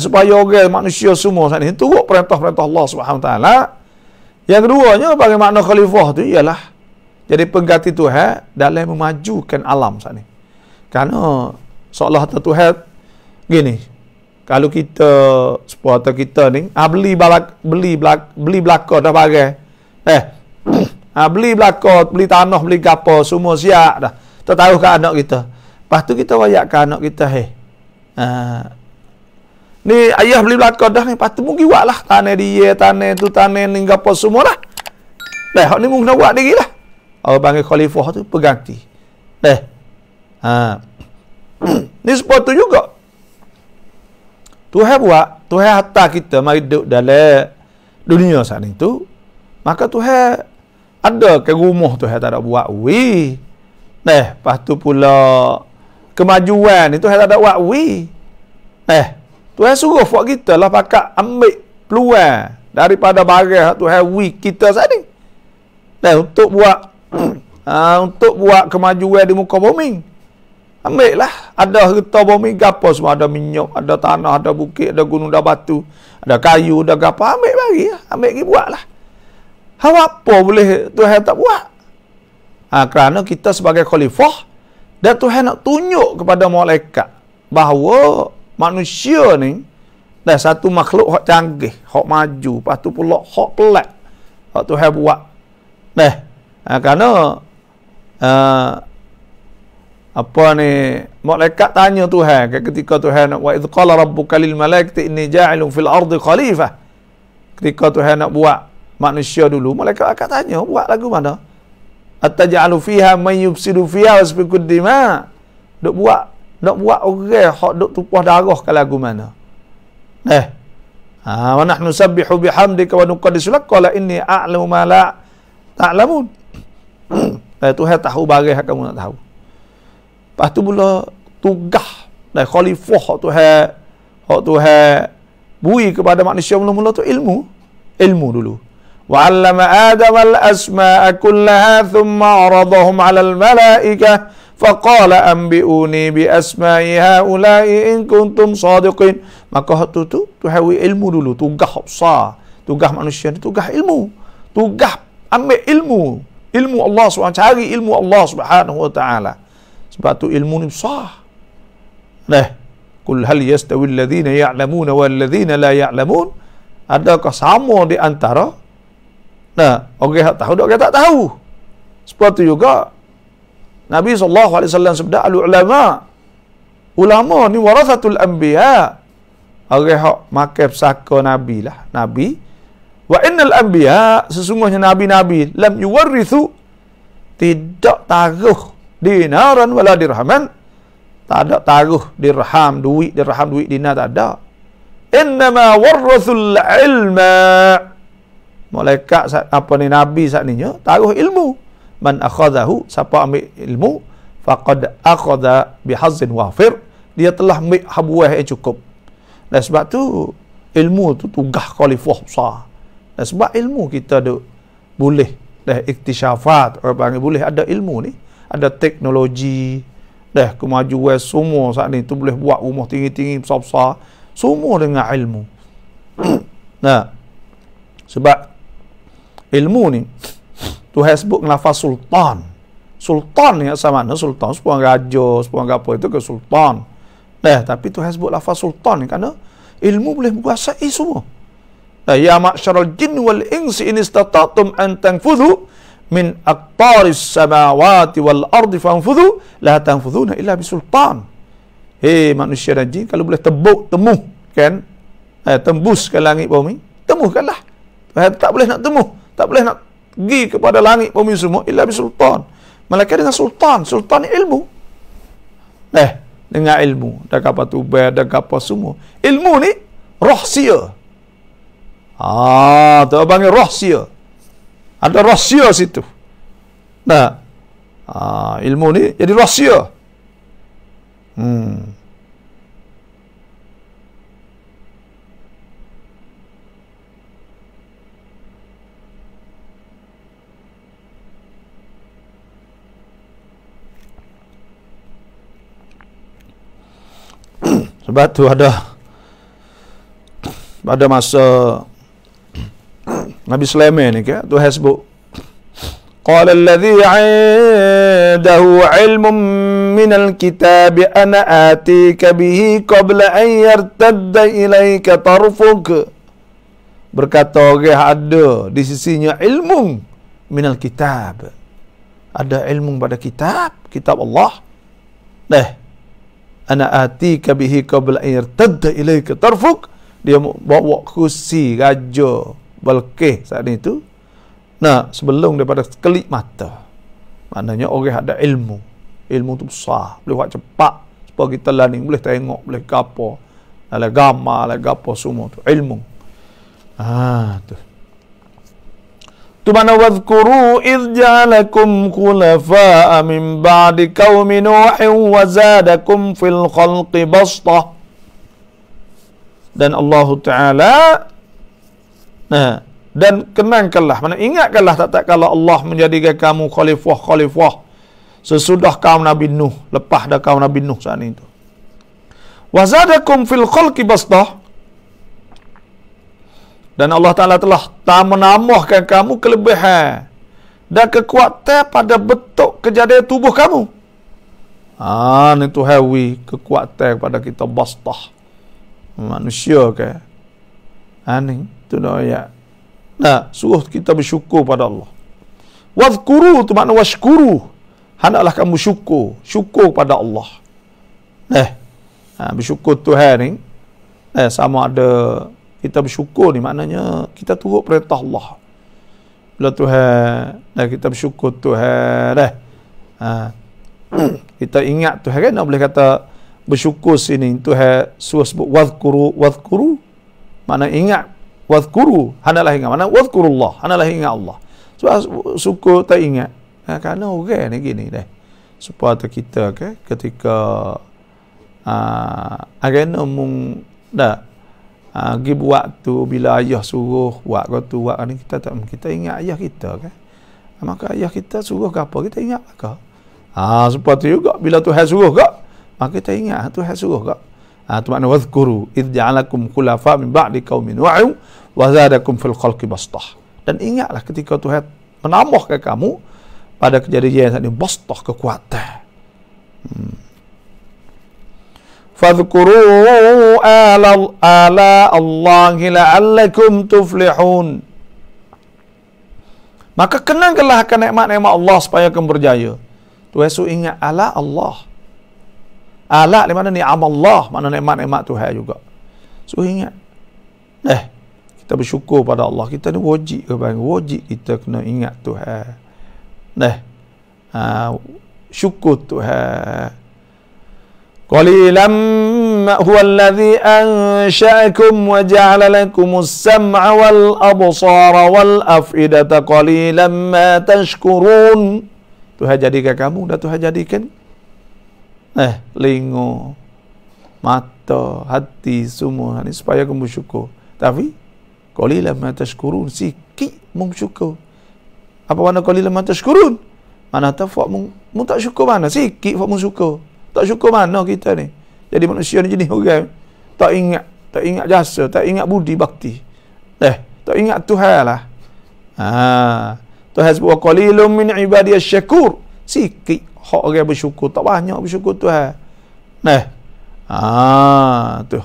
Supaya orang manusia semua saat ini turut perintah-perintah Allah Subhanahu taala. Yang keduanya bagi makna khalifah tu ialah jadi pengganti Tuhan dalam memajukan alam saat ini. Karena seolah Tuhan gini, kalau kita supporter kita ni beli belakang dah bagai. Beli belakang, beli tanah, beli gapo semua siap dah. Tahu ke anak kita. Lepas tu kita wayak ke anak kita, ni ayah beli belakang dah ni, lepas tu mungkin buat lah. Tanah dia, tanah tu, tanah ni, apa semua lah. Hak ni mungkin nak buat diri lah. Orang panggil khalifah tu, pengganti. Ni sepatu juga. Tuhan buat, Tuhan hantar kita mari duduk dalam dunia saat ni tu. Maka Tuhan ada ke rumah Tuhan tak ada buat. Lepas tu pula kemajuan ni Tuhan tak ada buat. Tuhan suruh buat kita lah pakat ambil peluang daripada barang Tuhan kita saat ni. Untuk buat kemajuan di muka bumi. Ambil lah. Ada harta bumi gapo semua. Ada minyak, ada tanah, ada bukit, ada gunung, ada batu, ada kayu, ada gapo. Ambil bagi. Ambil pergi buat lah. Apa boleh Tuhan tak buat? Kerana kita sebagai khalifah dan Tuhan nak tunjuk kepada malaikat bahawa manusia ni dah satu makhluk hak canggih, hak maju, lepas tu pula hak pelat hak Tuhan buat. Kerana apa ni, malaikat tanya Tuhan ketika Tuhan wa idz qala rabbuka lil malaikati inni ja'ilun fil ardi khalifah. Ketika Tuhan nak buat manusia dulu, malaikat akan tanya, buat lagu mana? Ataj'alu fiha man yufsidu fiha wa yasfiku dima. Nak buat orang hak duk tumpah darah ke lagu mana? Wa nahnu nusabbihu bihamdika wa nuqaddisu lak qala inni a'lamu ma la ta'lamun. Tuhan tahu barang yang kamu nak tahu. Lepas tu pula tugas dan khalifah hak Tuhan bui kepada manusia mula-mula tu ilmu dulu. Wa 'allama Adam al-asma'a kullaha thumma 'aradahum 'ala al-mala'ikah faqala anbi'uni bi asma'i haula'i in kuntum shadiqin. Maka tu Tuhan bui ilmu dulu, tugas besar. Tugas manusia ni tugas ilmu. Tugas ambil ilmu Allah SWT, cari ilmu Allah Subhanahu wa taala. Sebab tu ilmu ni besar. Qul hal yastawi alladhina ya'lamuna wal ladzina la ya'lamun? Adakah sama di antara orang yang tahu dan orang yang tak tahu? Seperti juga Nabi SAW sebut ulama ni warathatul anbiya. Orang yang makan pesaka Nabi lah. Nabi. Wa innal anbiya, sesungguhnya nabi-nabi lam yuwarrithu, tidak taruh dinaran wala dirhaman. Tak ada taruh dirham duit dinar, tak ada. Innama warrathul ilma. Malaikat nabi saat ni taruh ilmu. Man akhadahu, siapa ambil ilmu, faqad akhadha bihazzin wafir, dia telah ambil habuah yang cukup. Dan sebab tu ilmu tu tugas khalifah besar. Dan sebab ilmu kita boleh iktisyafat, orang panggil boleh ada ilmu ni, ada teknologi, kemajuan semua saat ni tu boleh buat rumah tinggi-tinggi besar-besar semua dengan ilmu. Sebab ilmu ni Tuhan sebut lafaz sultan. Sultan ni asal mana? Sultan sepuang raja, sepuang apa itu ke sultan. Tapi Tuhan sebut lafaz sultan ni kerana ilmu boleh menguasai semua. Ya ma'syaral jin wal insi in istata'tum an tanfudhu min aqtaris samawati wal ardi fanfudhu la tanfudhuna illa bisultan. Manusia dan jin, kalau boleh temuh kan, tembus ke langit bumi, temuhkanlah. Tak boleh nak temuh, tak boleh nak pergi kepada langit bumi semua illa bisultan. Malaikat dengan sultan ni ilmu. Dengan ilmu, dah apa tubai, dah apa semua. Ilmu ni rahsia. Tu panggil rahsia. Ada rahsia situ. Nah, ilmu ni jadi rahsia. Sebab tu ada pada masa Nabi Sulaiman ni ke, Tuhan sebut qala alladhi 'indahu 'ilmun minal kitab ana atika bihi qabla an yartadda ilayka tarfuk. Berkata orang ada di sisinya ilmu minal kitab. Ada ilmu pada kitab Allah. Ana atika bihi qabla an yartadda ilayka tarfuk. Dia bawa kursi raja Balqis saat itu. Nah, sebelum daripada kelip mata. Maknanya orang ada ilmu. Ilmu tu besar, boleh buat cepat supaya kita lah ni boleh tengok, boleh gapo, ada gambar, ada gapo semua tu ilmu. Tu. Tu mana wadhkuru idh ja'alakum khulafa'a min ba'di qaumi Nuhin wa zadakum fil khalqi bastah. Dan Allah Ta'ala dan kenangkanlah, mana ingatkanlah tak kala Allah menjadikan kamu khalifah sesudah kaum Nabi Nuh, lepas dah kaum Nabi Nuh saat itu. Wa zadakum fil khalqi bastah. Dan Allah Ta'ala telah menambahkan kamu kelebihan dan kekuatan pada bentuk kejadian tubuh kamu. Itu hawi kekuatan pada kita bastah. Manusia ke? Ni tu dah ayat. Nah, suruh kita bersyukur pada Allah. Wadhkuru tu makna washkuru. Hendaklah kamu syukur pada Allah. Bersyukur Tuhan ni. Sama ada kita bersyukur ni maknanya kita turut perintah Allah. Bila Tuhan, kita bersyukur Tuhan kita ingat Tuhan kan, boleh kata bersyukur sini Tuhan suruh sebut wadhkuru makna ingat, wadhkuru hendaklah ingat, makna wadhkurullah hendaklah ingat Allah. Sebab syukur tak ingat kerana orang ni gini supaya kita ketika agama mung pergi buat tu bila ayah suruh buat tu buat ni kita ingat ayah kita maka ayah kita suruh ke apa kita ingat ke supaya tu juga bila Tuhan suruh ke maka kita ingat Tuhan suruh ke. Tu makna wadhkuru idh ja'alakum khulafa min ba'di qaumi Nuh wa zadakum fil khalqi bastah. Dan ingatlah ketika Tuhan menambahkan kamu pada kejadian saat ini bastah, kekuatan. Fadhkuru ala Allahi la'allakum tuflihun. Maka kenangkanlah akan nikmat-nikmat Allah supaya kamu berjaya. Tuhan suruh ingat ala Allah. Ala di mana ni'am Allah, mana nikmat-nikmat Tuhan juga. Suruh ingat. Kita bersyukur pada Allah. Kita ni wajib ke bang? Wajib kita kena ingat Tuhan. Syukur Tuhan. Qalilan huwa alladhi ansha'akum wa ja'ala lakumus sam'a wal absara wal af'idata qalilan ma tashkurun. Tuhan jadikan kamu dan Tuhan jadikan lingo, mata, hati semua ni supaya kamu bersyukur. Tapi qalilan ma tashkurun, sikit bersyukur. Apa makna qalilan ma tashkurun? Mana tak fak mu tak syukur mana? Sikit fak mu syukur. Tak syukur mana kita ni? Jadi manusia ni jenis orang tak ingat jasa, tak ingat budi bakti. Tak ingat Tuhan lah. Tuhan sebut qalilun min ibadiyas syakur. Sikit hak orang bersyukur, tak banyak bersyukur Tuhan. Tu.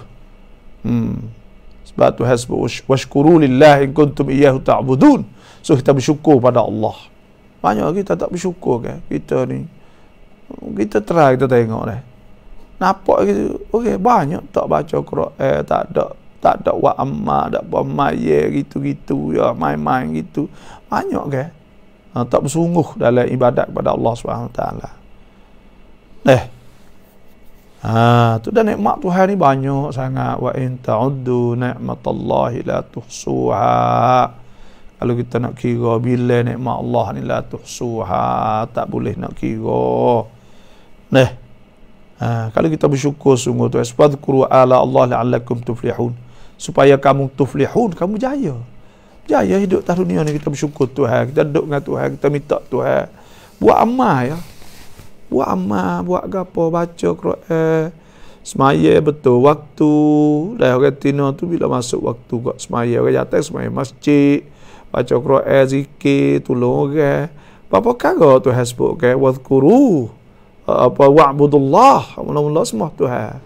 Sebab Tuhan sebut washkuru lillah in kuntum iyyahu ta'budun. So kita bersyukur pada Allah. Banyak kita tak bersyukur kan. Kita ni kita try, kita tengok nampak gitu. Okey, banyak tak baca Quran, tak ada wa amma, tak buat maya gitu-gitu ya, main-main gitu. Banyak kan. Tak bersungguh dalam ibadat kepada Allah Subhanahu Wa Taala. Tu dah nikmat Tuhan ni banyak sangat. Wa in ta'uddu ni'matallahi la tuhsuha. Kalau kita nak kira bila nikmat Allah ni la tuhsuha, tak boleh nak kira. Kalau kita bersyukur sungguh tu, fadhkuru ala Allah la'allakum tuflihun. Supaya kamu tuflihun, kamu jaya. Jaya hidup atas dunia ni, kita bersyukur Tuhan, kita duduk dengan Tuhan, kita minta Tuhan. Buat amal ya. Buat amal, buat gapo, baca Quran, semaya betul waktu. Dah orang Tino tu bila masuk waktu kok semaya, orang jatuh semaya masjid, baca Quran, zikir, tolong orang. Apa kara Tuhan sebut ke wadhkuru wa'budullah, mula-mula semua Tuhan.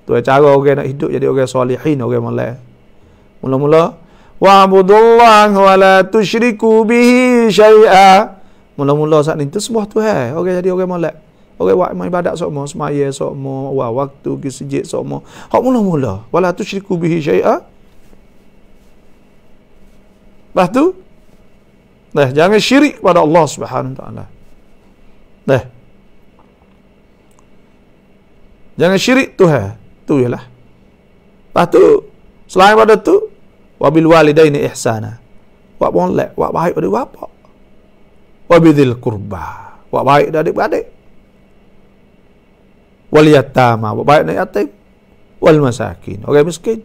Tu cara orang nak hidup jadi orang solihin, orang molek. Mula-mula wa'budullah wa la tusyriku bihi syai'a. Mula-mula saat ni tu semua Tuhan. Orang jadi orang molek. Orang buat ibadat semua, semaya semua, waktu pergi sujud semua. Hak mula-mula wa la tusyriku bihi syai'a. Lepas tu jangan syirik pada Allah Subhanahu wa taala. Jangan syirik Tuhan. Tu ialah. Lepas tu selain pada tu wabil walidaini ihsana. Buat molek, buat baik pada bapa. Wabidil kurba, buat baik pada adik-beradik. Wal yatama, buat baik pada yatim. Wal masakin, orang miskin.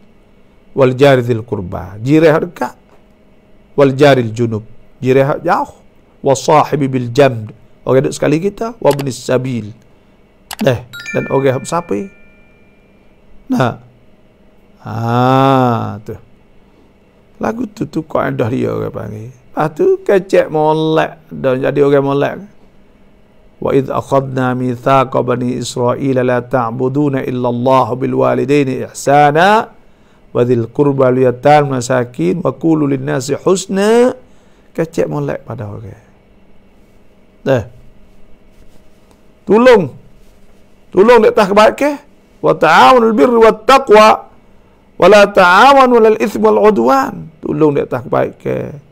Wal jaridil kurba, jirah dekat. Wal jaril junub, jirah jauh. Was sahibi bil jamd, orang duduk sekali kita. Wabnis sabil, dan orang bersapi. Tu lagu tu kaedah dia orang panggil. Tu kecek molek dan jadi orang molek. Wa idh akhadna mithaqa bani Israil la ta'buduna illa Allah bil walidaini ihsana wa dhil qurba wal yatama masakin wa qulu lin nasi husna. Kecek molek pada orang. Tolong di atas kebaikan. Wa ta'awanul birri wat taqwa wa la ta'awanu lal itsmi wal 'udwan. Tolong di atas kebaikan.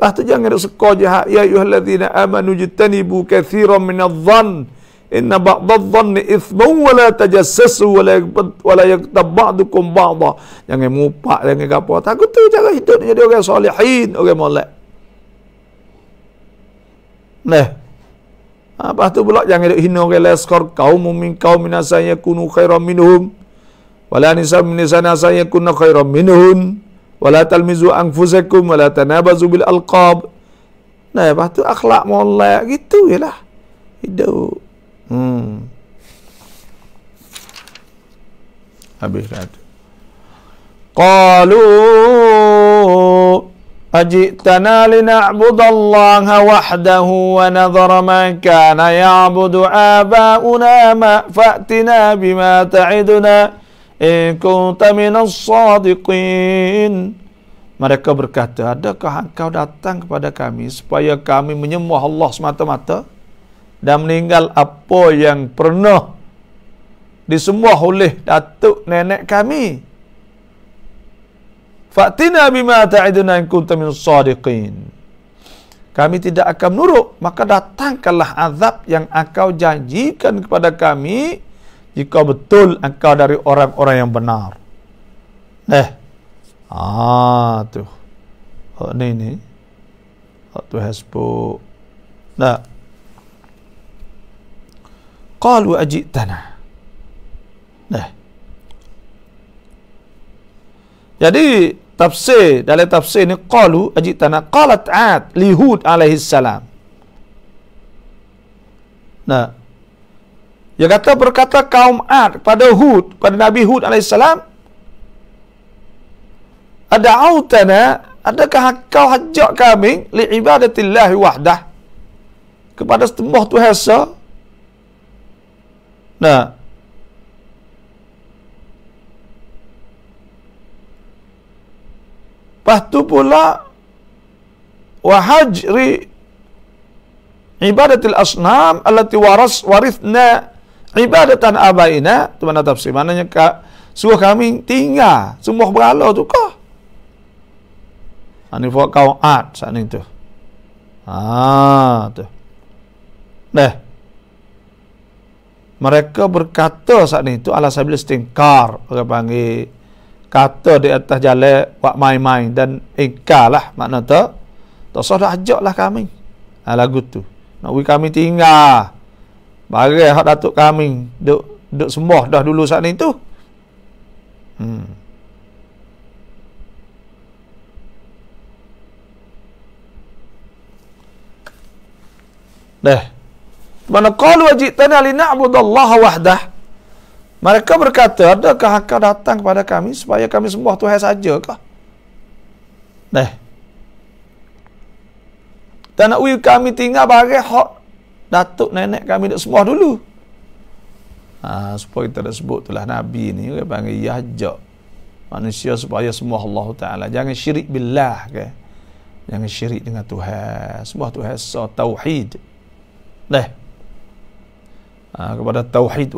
Lepas tu jangan sekor jahat. Ya ayyuhalladzina amanu jtanibu katsiran minadh-dhann inna ba'dadh-dhanni itsmun wa la tajassasu wa la yaghtab ba'dukum ba'dha. Jangan mupak, jangan gapo. Takut tu cara hidup jadi orang solihin, orang molek. Lepas tu pula jangan hina orang laskar qaum min qaumin yakunu khairan minhum wala nisa min nisa yakunu khairan minhun wala talmizu anfusakum wala tanabazu bil alqab. Lepas tu akhlak molek gitu jelah hidup. Habis dah tu. Qalu ajitana lina'budallaha wahdahu wa nadhara ma kana ya'budu aba'una ma fa'tina bima ta'iduna in kunta minas sadiqin. Mereka berkata, adakah engkau datang kepada kami supaya kami menyembah Allah semata-mata dan meninggal apa yang pernah disembah oleh datuk nenek kami? Fa'tina bima ta'iduna in kunta minas sadiqin. Kami tidak akan menurut, maka datangkanlah azab yang engkau janjikan kepada kami jika betul engkau dari orang-orang yang benar. Tu. Ni. Tu hasbu. Qalu ajitana. Jadi tafsir, dalam tafsir ni qalu ajitana, qalat 'ad li Hud alaihi salam. Dia kata berkata kaum 'Ad pada Hud, pada Nabi Hud alaihi salam, ad'autana, adakah kau ajak kami li ibadatillahi wahdah, kepada sembah Tuhan esa? Lepas tu pula wahajri ibadatil asnam allati warithna ibadatan abaina. Tu mana tafsir, maknanya suruh kami tinggal semua berhala tu kah? Ini buat kaum 'Ad saat ni tu. Tu. mereka berkata saat itu ala sabil istingkar, orang panggil kata di atas jalan buat main-main dan ingkarlah, makna tak usah dah ajaklah kami. Lagu tu nak kami tinggal bagi hak datuk kami duk sembah dah dulu saat itu. Dah. Mana qalu wajitana lina'budallaha wahdah. Mereka berkata, adakah engkau datang kepada kami supaya kami sembah Tuhan saja kah? Dah. Dan nak kami tinggal bagi hak datuk nenek kami duk sembah dulu. Supaya kita dah sebut itulah Nabi ni dia panggil yahjak manusia supaya sembah Allah Ta'ala. Jangan syirik billah ke. Jangan syirik dengan Tuhan. Sembah Tuhan tauhid. Dah. Kepada tauhid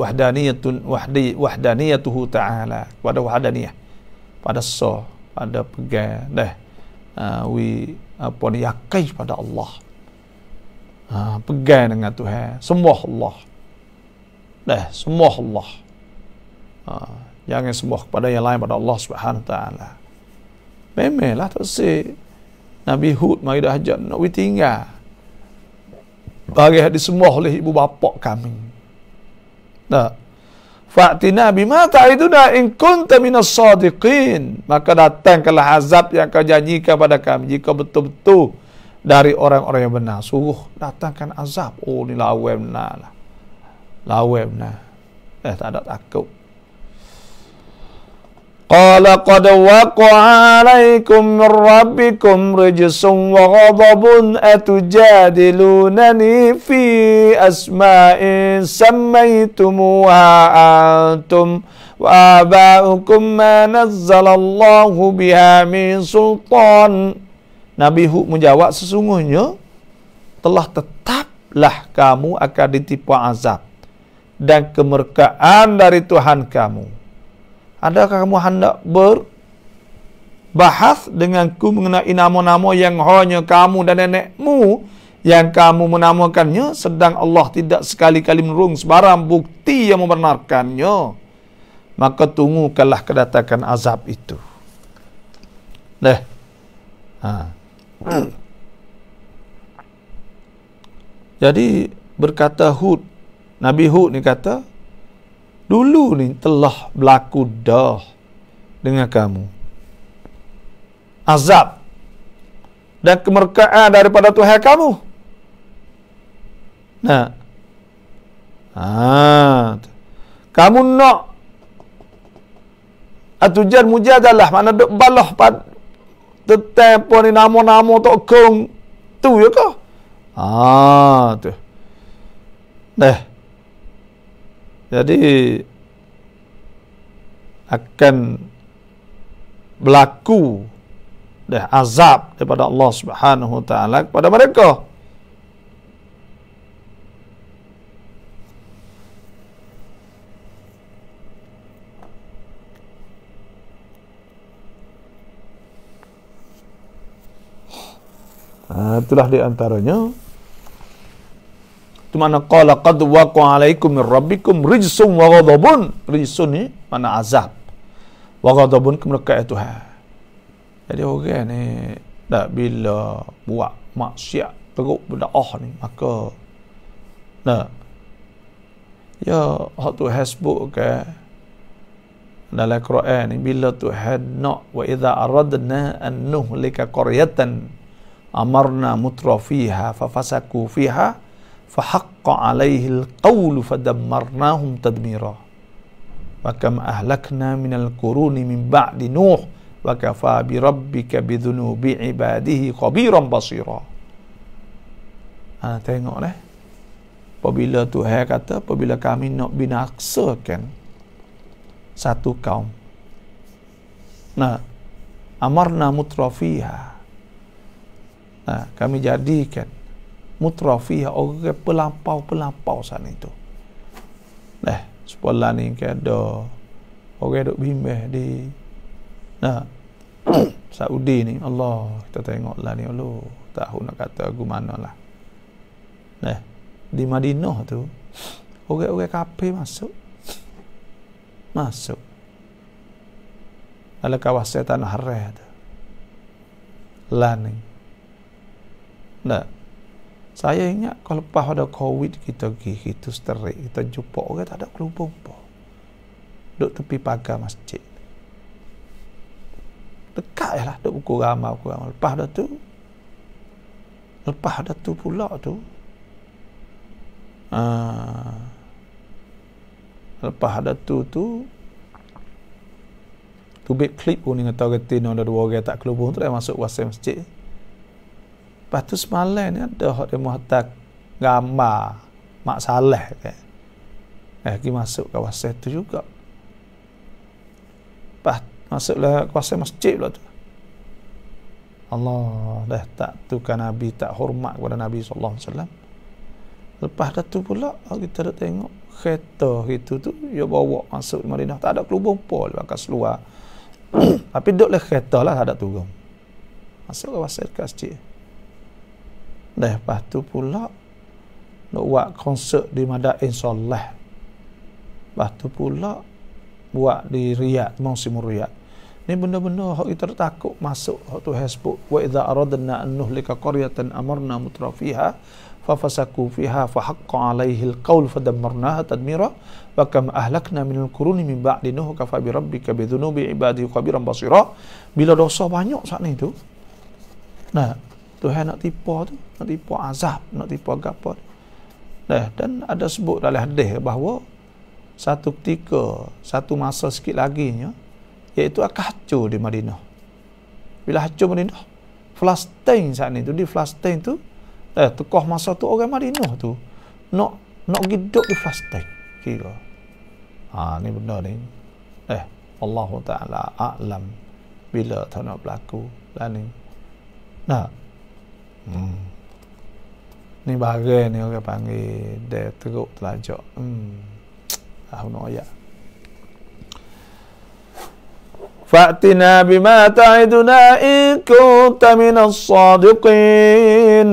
wahdaniyatuhu ta'ala, kepada wahdaniyah, pada pada pegang dah apa ni yakin pada Allah, pegang dengan Tuhan, sembah Allah dah, sembah Allah, jangan sembah kepada yang lain pada Allah Subhanahu wa taala. Memanglah tak si Nabi Hud mari dah ajak nak tinggal bagi disembah oleh ibu bapa kami. Nah, fa'tina bima ta'iduna in kunta minas sadiqin. Maka datangkanlah azab yang kau janjikan pada kami jika betul-betul dari orang-orang yang benar. Suruh datangkan azab. Oh, ni lawan benar lah. Lawan benar. Tak ada takut. Qala qad waqa'a 'alaikum min rabbikum rijsun wa ghadabun atujadilunani fi asma'in sammaytumuha antum wa aba'ukum ma nazzalallahu biha min sultan. Nabi Hud menjawab, sesungguhnya telah tetaplah kamu akan ditipu azab dan kemurkaan dari Tuhan kamu. Adakah kamu hendak berbahas denganku mengenai nama-nama yang hanya kamu dan nenekmu yang kamu menamakannya, sedang Allah tidak sekali-kali menurung sebarang bukti yang membenarkannya? Maka tunggukanlah kedatangan azab itu. Dah. Jadi berkata Hud, Nabi Hud ni kata, dulu ni telah berlaku dah dengan kamu azab dan kemurkaan daripada Tuhan kamu. Nah, kamu nak atujan mujadalah, mana duk balah pad tetapi ni nama-nama tok kong tu ya kah? Tu. Dah. Jadi akan berlaku dah azab daripada Allah Subhanahu wa taala kepada mereka. Itulah di antaranya. Itu mana qala qad waqa'a 'alaikum min rabbikum rijsun wa ghadabun. Rijsun ni mana azab. Wa ghadabun kemurkaan Tuhan. Jadi orang ni dak bila buat maksiat teruk berdakwah ni, maka hak Tuhan sebut ke dalam Quran ni, bila Tuhan nak wa idza aradna an nuhlika qaryatan amarna mutrafiha fafasaku fiha fahaqqa alaihil qawlu fadammarnahum tadmira wa kam ahlakna minal quruni min ba'di nuh wa kafa bi rabbika bidhunubi ibadihi khabiran basira. Tengoklah apabila Tuhan kata, apabila kami nak binasakan satu kaum, amarna mutrafiha, kami jadikan mutrafiha orang pelampau-pelampau sana itu. Sekolah ni ada orang duk bimbang di Saudi ni. Allah, kita tengoklah ni, Allah tahu nak kata aku mana lah. Di Madinah tu Orang-orang kafir masuk. Dalam kawasan tanah haram tu. Lah ni. Nah, saya ingat kalau lepas ada COVID kita pergi, kita sterik, kita jumpa orang tak ada kelubung pun. Duduk tepi pagar masjid. Dekat je lah, duduk pukul ramai. Lepas dah tu pula tu. Lepas ada tu bit klip pun ni kata retin ada dua orang tak kelubung tu dah masuk kawasan masjid. Lepas tu semalam ni ada hak demo hantar gambar Mak Saleh kan. Pergi masuk kawasan tu juga. Lepas masuklah kawasan masjid pula tu. Allah dah tak tukar Nabi, tak hormat kepada Nabi sallallahu alaihi wasallam. Lepas dah tu pula kita dah tengok kereta itu tu dia bawa masuk Madinah, tak ada kelubung pol bakal seluar. Tapi duduklah kereta lah, tak ada turun. Masuk kawasan dekat masjid. Dah lepas tu pula nak buat konsert di Madain Soleh. Lepas tu pula buat di Riyadh, musim Riyadh. Ni benda-benda hak kita takut masuk hak tu Facebook. Wa idza aradna an nuhlika qaryatan amarna mutrafiha fafasaku fiha fahaqqa 'alaihi al-qaul fadammarnaha tadmira wa kam ahlakna minal quruni min ba'di nuh kafa bi rabbika bi dhunubi ibadihi khabiran basira. Bila dosa banyak saat ni tu, nah Tuhan nak tipu tu, nak tipu azab, nak tipu gapo. Nah, dan ada sebut dalam hadis bahawa satu ketika, satu masa sikit laginya, iaitu akan hancur di Madinah. Bila hancur Madinah, Palestin saat ni tu, di Palestin tu, tokoh masa tu orang Madinah tu nak hidup di Palestin kira. Ni benda ni. Allah Taala a'lam bila tak nak berlaku lah ni. Nah. Ni bahagian ni orang panggil dia teruk telajak. Nak Fa'tina bima ta'iduna in kunta minas sadiqin.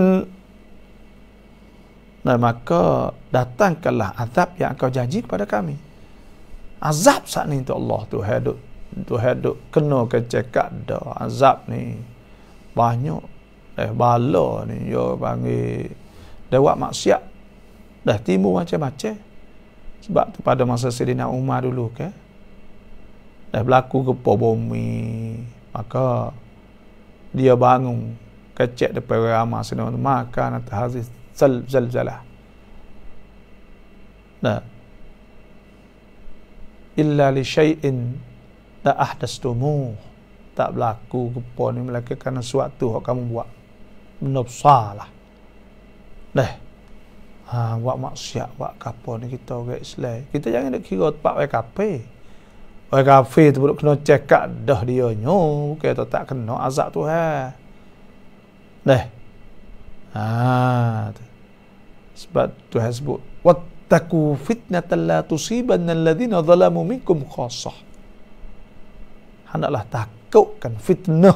Nah, maka datangkanlah azab yang kau janji kepada kami. Azab saat ni tu Allah tu hidup kena kecekak dah. Azab ni banyak. Bala ni dia panggil dia buat maksiat. Dah timbul macam-macam. Sebab tu pada masa Sayyidina Umar dulu ke, dah berlaku gempa bumi, maka dia bangun kecek depan ramai sedang makan atas hazis zalzalah. Nah, illa li syai'in la ahdastumu, tak berlaku gempa ni melainkan kerana suatu yang kamu buat benda besar lah. Buat maksiat, buat kapal ni kita orang Islam. Kita jangan nak kira tempat orang kafir. Orang kafir tu perlu kena cekak dah dia nyo, kita tak kena azab Tuhan. Sebab Tuhan sebut wattaqu fitnatan la tusibanna alladhina zalamu minkum khassah. Hendaklah takutkan fitnah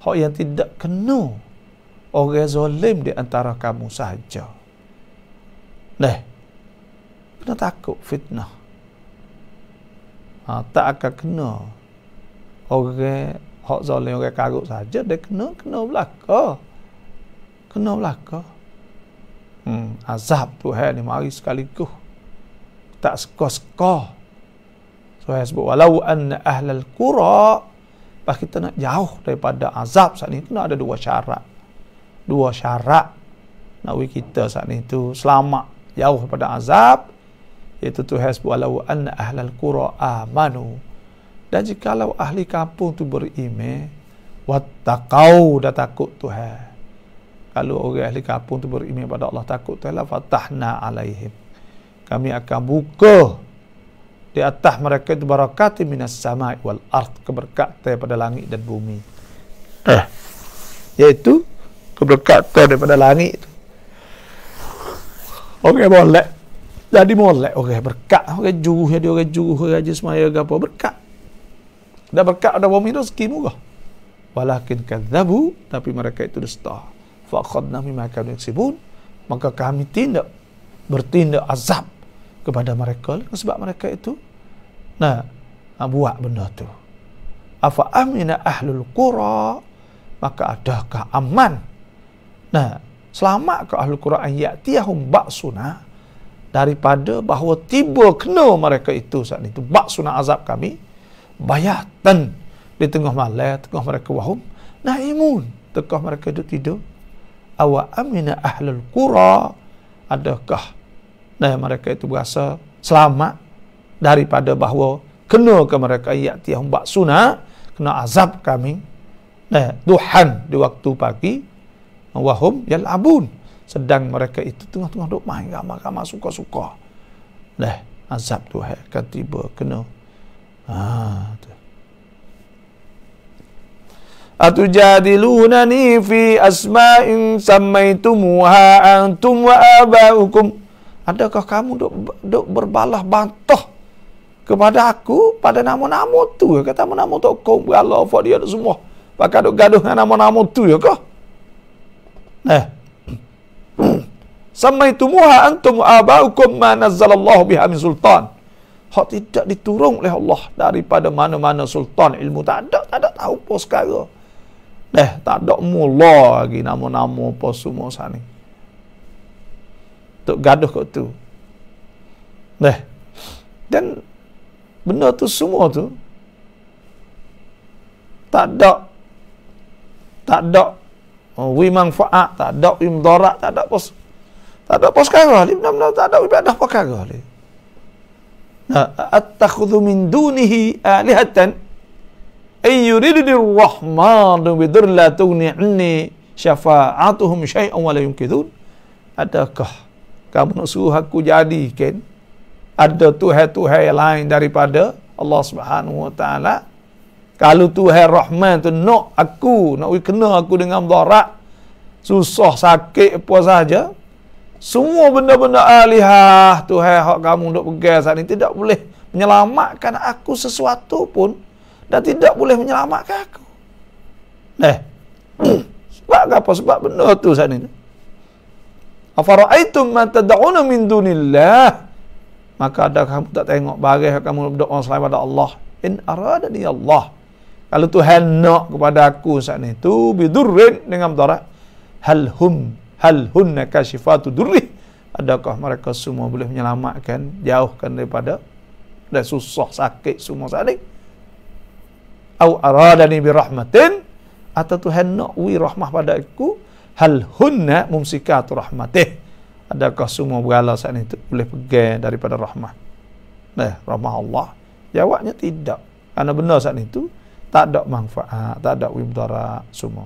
hak yang tidak kena orang zalim di antara kamu sahaja. Kena takut fitnah. Tak akan kena orang hak zalim, orang karut saja, dia kena belaka. Azab Tuhan ni mari sekaligus, tak seka-seka. So sebut walau anna ahlal qura, pas kita nak jauh daripada azab saat ni kena ada dua syarat nak kita saat ni tu selamat jauh daripada azab, iaitu Tuhan sebut walau anna ahlal qura amanu, dan jikalau ahli kampung tu beriman, wattaqau, dah takut Tuhan. Kalau orang ahli kampung tu beriman pada Allah, takut Tuhan, la fatahna alaihim, kami akan buka di atas mereka itu barakati minas samai wal ard, keberkatan daripada langit dan bumi. Iaitu keberkatan daripada langit itu. Orang molek jadi molek, orang berkat, orang juruh jadi orang juruh, orang rajin semaya apa berkat. Dah berkat ada bumi rezeki murah. Walakin kadzabu, tapi mereka itu dusta. Fa akhadna mimma kanu yaksibun, maka kami bertindak azab kepada mereka sebab mereka itu buat benda tu. Afa amina ahlul qura, maka adakah aman selamat ke ahlul qura an ya'tiyahum ba'suna, daripada bahawa tiba kena mereka itu saat itu ba'suna, azab kami, bayatan, di tengah malam, tengah mereka wahum naimun, tengah mereka duduk tidur. Awa amina ahlul qura, adakah mereka itu berasa selamat daripada bahawa kena ke mereka ya'tiyahum ba'suna, kena azab kami duhan, di waktu pagi, wahum yal'abun, sedang mereka itu tengah-tengah duk main ramai-ramai suka-suka. Azab Tuhan akan tiba kena. Atujadilunani fi asma'in sammaitumuha antum wa aba'ukum, adakah kamu duk berbalah bantah kepada aku pada nama-nama tu? Kata nama-nama tu kau berala apa dia semua pakai duk gaduh dengan nama-nama tu ya kah? Sammaitumuha antum wa aba'ukum ma nazzalallahu biha min sultan, hak tidak diturun oleh Allah daripada mana-mana sultan, ilmu tak ada tahu apa sekarang. Tak ada mula lagi nama-nama apa semua sana. Tok gaduh kat tu. Dan benda tu semua tu tak ada manfaat, tak ada mudarat, tak ada apa sekarang ni, benar-benar tak ada ibadah perkara ni. Attakhudhu min dunihi alihatan ay yuridir rahmanu bidur la tughni anni syafa'atuhum syai'an wa la yumkidun. Adakah kamu nak suruh aku jadikan ada Tuhan-Tuhan lain daripada Allah Subhanahu wa taala? Kalau Tuhan Rahman tu nak kena aku dengan mudarat, susah, sakit, apa saja, semua benda-benda alihah Tuhan hak kamu nak pegang saat ini tidak boleh menyelamatkan aku sesuatu pun, dan tidak boleh menyelamatkan aku. Sebab apa? Sebab benda tu saat ini. Afara'aitum ma tad'una min dunillah, maka adakah kamu tak tengok barang kamu berdoa selain pada Allah? In aradani Allah, kalau Tuhan nak kepada aku saat itu bidurrin, dengan mudarat, hal hunna kashifatu durri, adakah mereka semua boleh menyelamatkan, jauhkan daripada susah, sakit semua saat ini? Au aradani birahmatin, atau Tuhan nak rahmah pada aku, hal hunna mumsikatu rahmatih, adakah semua berala saat itu boleh pegang daripada rahmah rahmah Allah? Jawabnya tidak, karena benar saat itu tak ada manfaat, tak ada mudarat semua.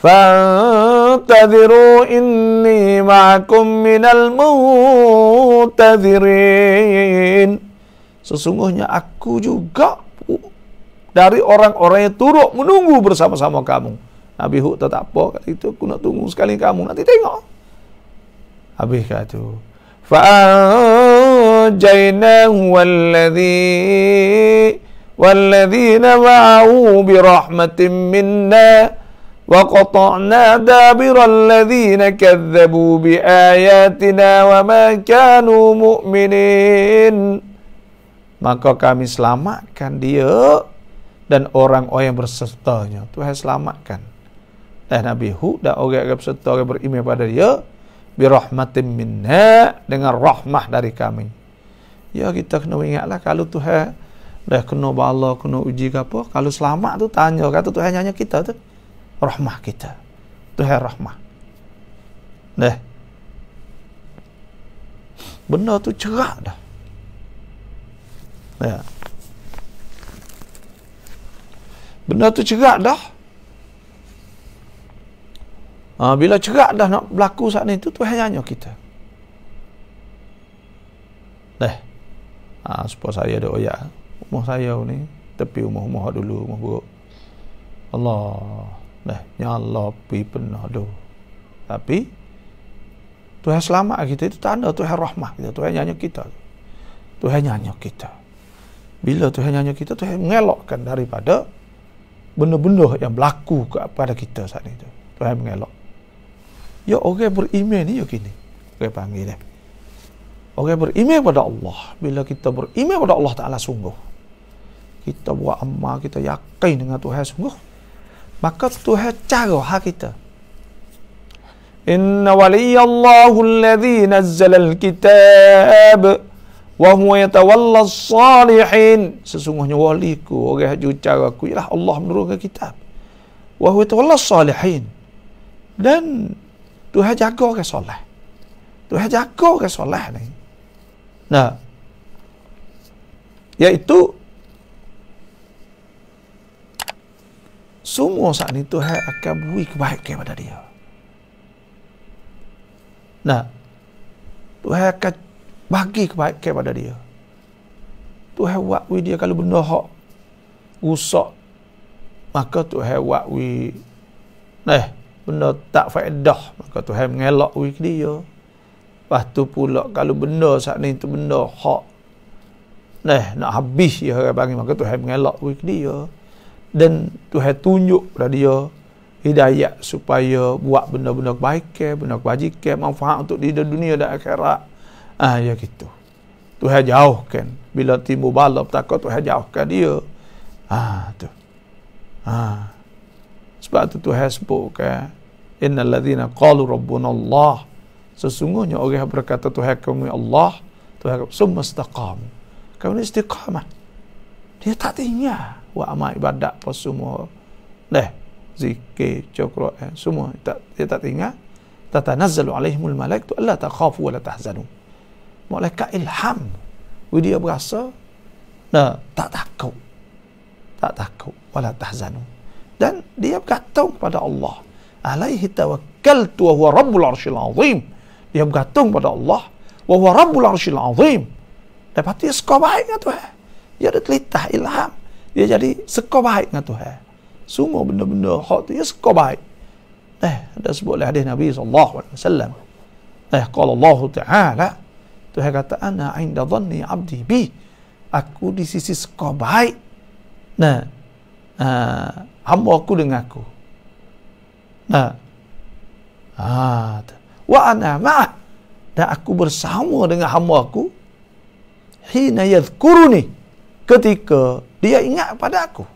Fantadhiru inni ma'akum minal muntadhirin, sesungguhnya aku juga dari orang-orang yang turut menunggu bersama-sama kamu. Nabi Hud tak apa, kata itu aku nak tunggu sekali kamu, nanti tengok. Habis kata tu, fa'anjaynahu walladzina ma'ahu birahmatin minna wa qata'na dabira alladzina kadzabu biayatina wa ma kanu mu'minin, maka kami selamatkan dia dan orang-orang yang bersertanya. Tuhan selamatkan Nabi Hud dan orang yang berserta, orang beriman pada dia, birahmatin minna, dengan rahmah dari kami. Ya, kita kena ingatlah, kalau Tuhan dah kena bala, kena uji ke apa, kalau selamat tu tanya, kata Tuhan nyanyi kita tu rahmah kita, Tuhan rahmah. Benda tu cerah dah. Benda tu cerah dah. Bila cerah dah nak berlaku saat ni tu, Tuhan nyanyi kita. Supaya saya ada oyak rumah saya ni, tepi rumah dulu, rumah buruk. Allah, nyala pi pernah tu. Tapi Tuhan selamat kita, itu tanda Tuhan rahmah kita, Tuhan nyanyi kita. Tuhan nyanyi kita. Bila Tuhan nyanyi kita, Tuhan mengelakkan daripada benda-benda yang berlaku kepada kita saat itu. Tuhan mengelak. Ya, orang beriman ni ya kini. Orang panggil dia. Orang beriman pada Allah. Bila kita beriman pada Allah Ta'ala sungguh, kita buat amal, kita yakin dengan Tuhan sungguh, maka Tuhan cara hak kita. Inna waliyallahu alladhi nazzala al-kitab wa huwa yatawalla as-salihin. Sesungguhnya waliku, orang yang cara aku, ialah Allah menurunkan kitab. Wa huwa yatawalla as-salihin. Dan Tuhan jaga orang soleh. Tuhan jaga orang soleh ni. Nah, iaitu semua saat ini Tuhan akan beri kebaikan kepada dia. Nah, Tuhan akan bagi kebaikan kepada dia. Tuhan buat dia kalau benda hak rusak, maka Tuhan buat benda tak faedah, maka Tuhan mengelak ke dia. Lepas tu pula kalau benda saat ni tu benda hak nak habis dia orang bagi, maka Tuhan mengelak ke dia. Dan Tuhan tunjuk pada dia hidayah supaya buat benda-benda kebaikan, benda kebajikan, manfaat untuk di dunia dan akhirat. Ya gitu. Tuhan jauhkan. Bila timbul bala petaka, Tuhan jauhkan dia. Tu. Sebab tu Tuhan sebutkan, innal ladzina qalu rabbuna Allah. Sesungguhnya orang yang berkata Tuhan kami Allah, Tuhan summa istaqam. Kami istiqamah. Dia tak tinggal buat amal ibadat apa semua. Zikir, Quran, semua dia tak tinggal. Tatanazzalu alaihimul malaikatu alla takhafu wa la tahzanu. Malaikat ilham. Dia berasa tak takut. Tak takut wala tahzanu. Dan dia bergantung kepada Allah. Alaihi tawakkaltu wa huwa rabbul arsyil azim. Dia bergantung pada Allah wa huwa rabbul arsyil azim. Lepas tu dia suka baik dengan Tuhan. Dia ada telitah ilham. Dia jadi suka baik dengan Tuhan. Semua benda-benda hak tu dia suka baik. Ada sebut oleh hadis Nabi SAW. Qala Allah Ta'ala, Tuhan kata, ana inda dhanni abdi bi. Aku di sisi suka baik hamba aku dengan aku. Wa ana ma'ah, dan aku bersama dengan hamba aku hina yadhkuruni, ketika dia ingat pada aku.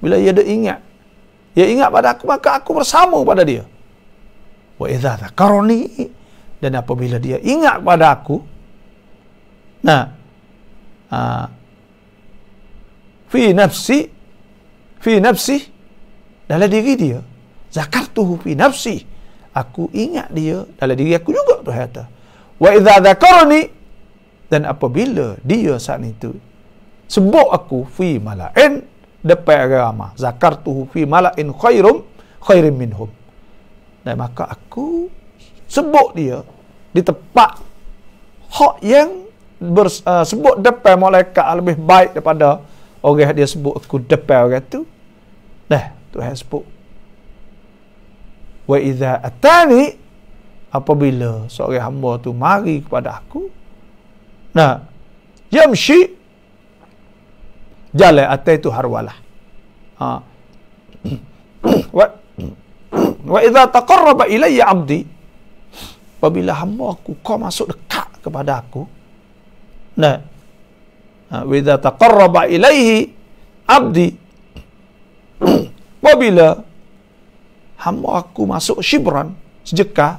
Bila dia ingat pada aku, maka aku bersama pada dia. Wa idza dzakarani, dan apabila dia ingat pada aku, fi nafsi dalam diri dia, zakartuhu fi nafsi, aku ingat dia dalam diri aku juga. Tuhan kata, wa idza dzakarani, dan apabila dia saat itu sebut aku fi mala'in, depan ramah, zakartuhu fi mala'in khairim minhum, dan maka aku sebut dia di tempat hak yang sebut depan malaikat lebih baik daripada orang dia sebut aku depan orang tu. Tuhan sebut, wa idza atani, apabila seorang hamba tu mari kepada aku, yamshi, jalan atas itu harwalah. Wa idza taqarraba ilayya abdi, apabila hamba aku kau masuk dekat kepada aku. Wa idza taqarraba ilaihi abdi, apabila hamba aku masuk shibran, sejekah,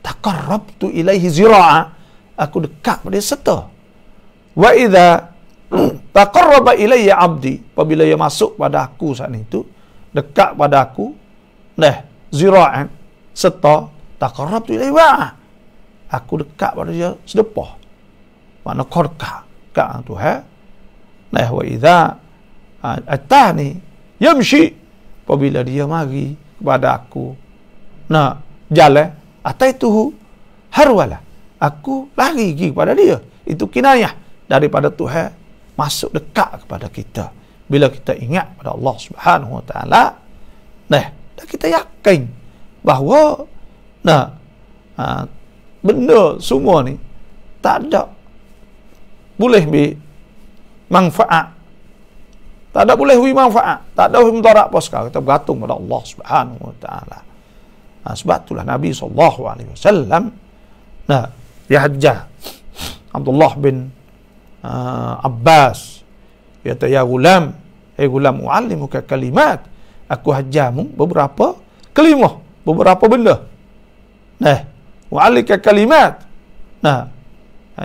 taqarrabtu ilaihi zira'a, aku dekat pada serta. Wa idza taqarraba ilayya abdi, apabila dia masuk pada aku saat itu, dekat pada aku, zira'an, serta, taqarrabtu ilayhi wa'a, aku dekat pada dia sedepah. Makna kau dekat Tuhan. Wa idza atani yamshi, apabila dia mari kepada aku, jalan, ataituhu harwala, aku lari pergi kepada dia. Itu kinayah daripada Tuhan masuk dekat kepada kita bila kita ingat pada Allah Subhanahu Wa Taala. Dan kita yakin bahawa benda semua ni tak ada boleh manfaat, tak ada boleh manfaat, tak ada mudarat apa sekarang. Kita bergantung pada Allah Subhanahu Wa Taala. Sebab itulah Nabi SAW dia hajjah Abdullah bin Abbas, kata, ya gulam, gulam, u'allimuka kalimat, aku ajarmu beberapa kalimah, beberapa benda. Nah, wa'alika kalimat. Nah,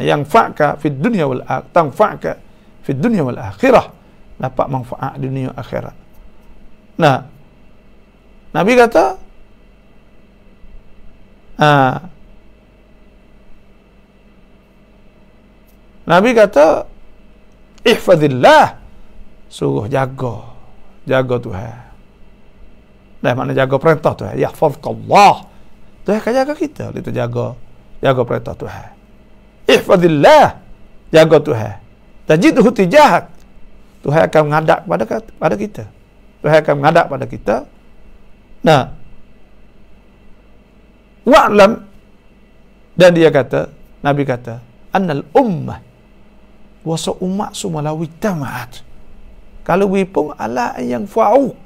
yang fa'ka fid dunya wal akhirah, tanfa'ka fid dunya wal akhirah, dapat manfaat dunia akhirat. Nah, Nabi kata, Nabi kata, ihfazillah, suruh jaga Tuhan. Nah, mana jaga perintah Tuhan, yahfazkallah, Tuhan akan jaga kita, kita jaga perintah Tuhan. Ihfazillah, jaga Tuhan, tajidhu tijahak, Tuhan akan menghadap pada kita. Tuhan akan menghadap pada kita. Nah, wa'lam, dan dia kata, Nabi kata, annal ummah wasa umat sumalawi tamat, kalau wipung ala yang fa'uk,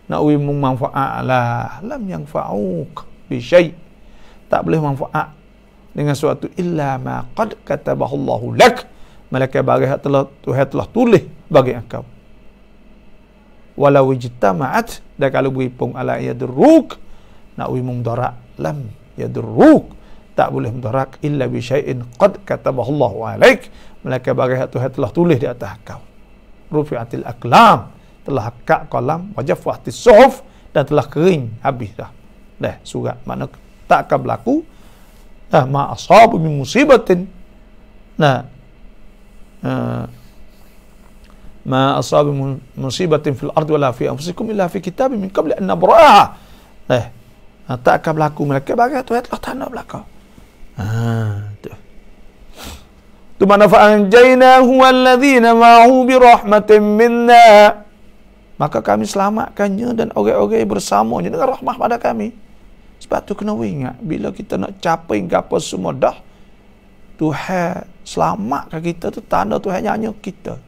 nak wipung manfaat lah, lam yang fa'uk bisyai, tak boleh manfaat dengan sesuatu illa ma qad katabahu Allahu lak, malaikat bagi Tuhan telah tulis bagi engkau. Walau ijtama'at, dan kalau wipung ala yadurruk, nak wipung darak, lam yadurruk, tak boleh mudarak illa bi syai'in qad katabahu Allahu alaik, malaikat bagi Tuhan telah tulis di atas kau. Rufi'atil aqlam, telah akak qalam, wajaffatis suhuf, dan telah kering habis dah surat. Makna tak akan berlaku ma asabu min musibatin, ma asabu min musibatin fil ardi wala fi anfusikum illa fi kitabin min qabli an nabra'aha. Tak akan berlaku, malaikat bagi Tuhan telah tanda berlaku. Tu mana fa'anjaynahu walladzina ma'ahu birahmatin minna, maka kami selamatkannya dan orang-orang bersamanya dengan rahmah pada kami. Sebab tu kena ingat, bila kita nak capai apa semua dah, Tuhan selamatkan kita, tu tanda Tuhan nyanyi kita.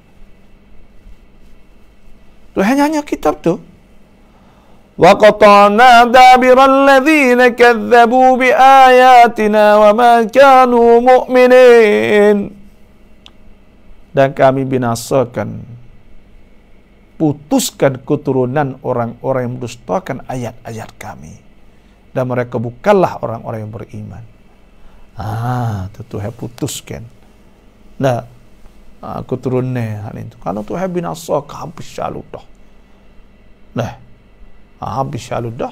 Tuhan nyanyi kita betul. Wa qatana dabiral ladzina kadzabu bi ayatina wa ma kanu mu'minin, dan kami binasakan, putuskan keturunan orang-orang yang mendustakan ayat-ayat kami, dan mereka bukanlah orang-orang yang beriman. Tuhan putuskan. Nah, keturunan hal itu. Kalau Tuhan binasakan, habis selalu dah. Nah, habis selalu dah.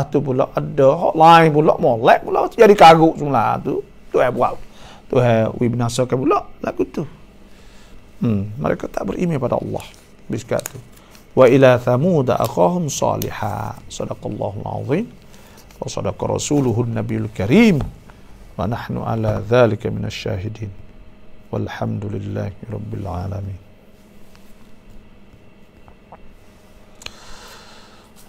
Tu pula ada hak lain pula, molek pula, jadi kaguk semula tu. Tuhan buat. Tuhan binasakan pula lagu tu. Mereka tak beriman pada Allah. Biskat tu. Wa ila thamud akhahum salihah. Sadaqallahul azim. Wa sadaqa rasuluhun nabiyul karim. Wa nahnu ala dhalika minasy syahidin. Walhamdulillahi rabbil alamin.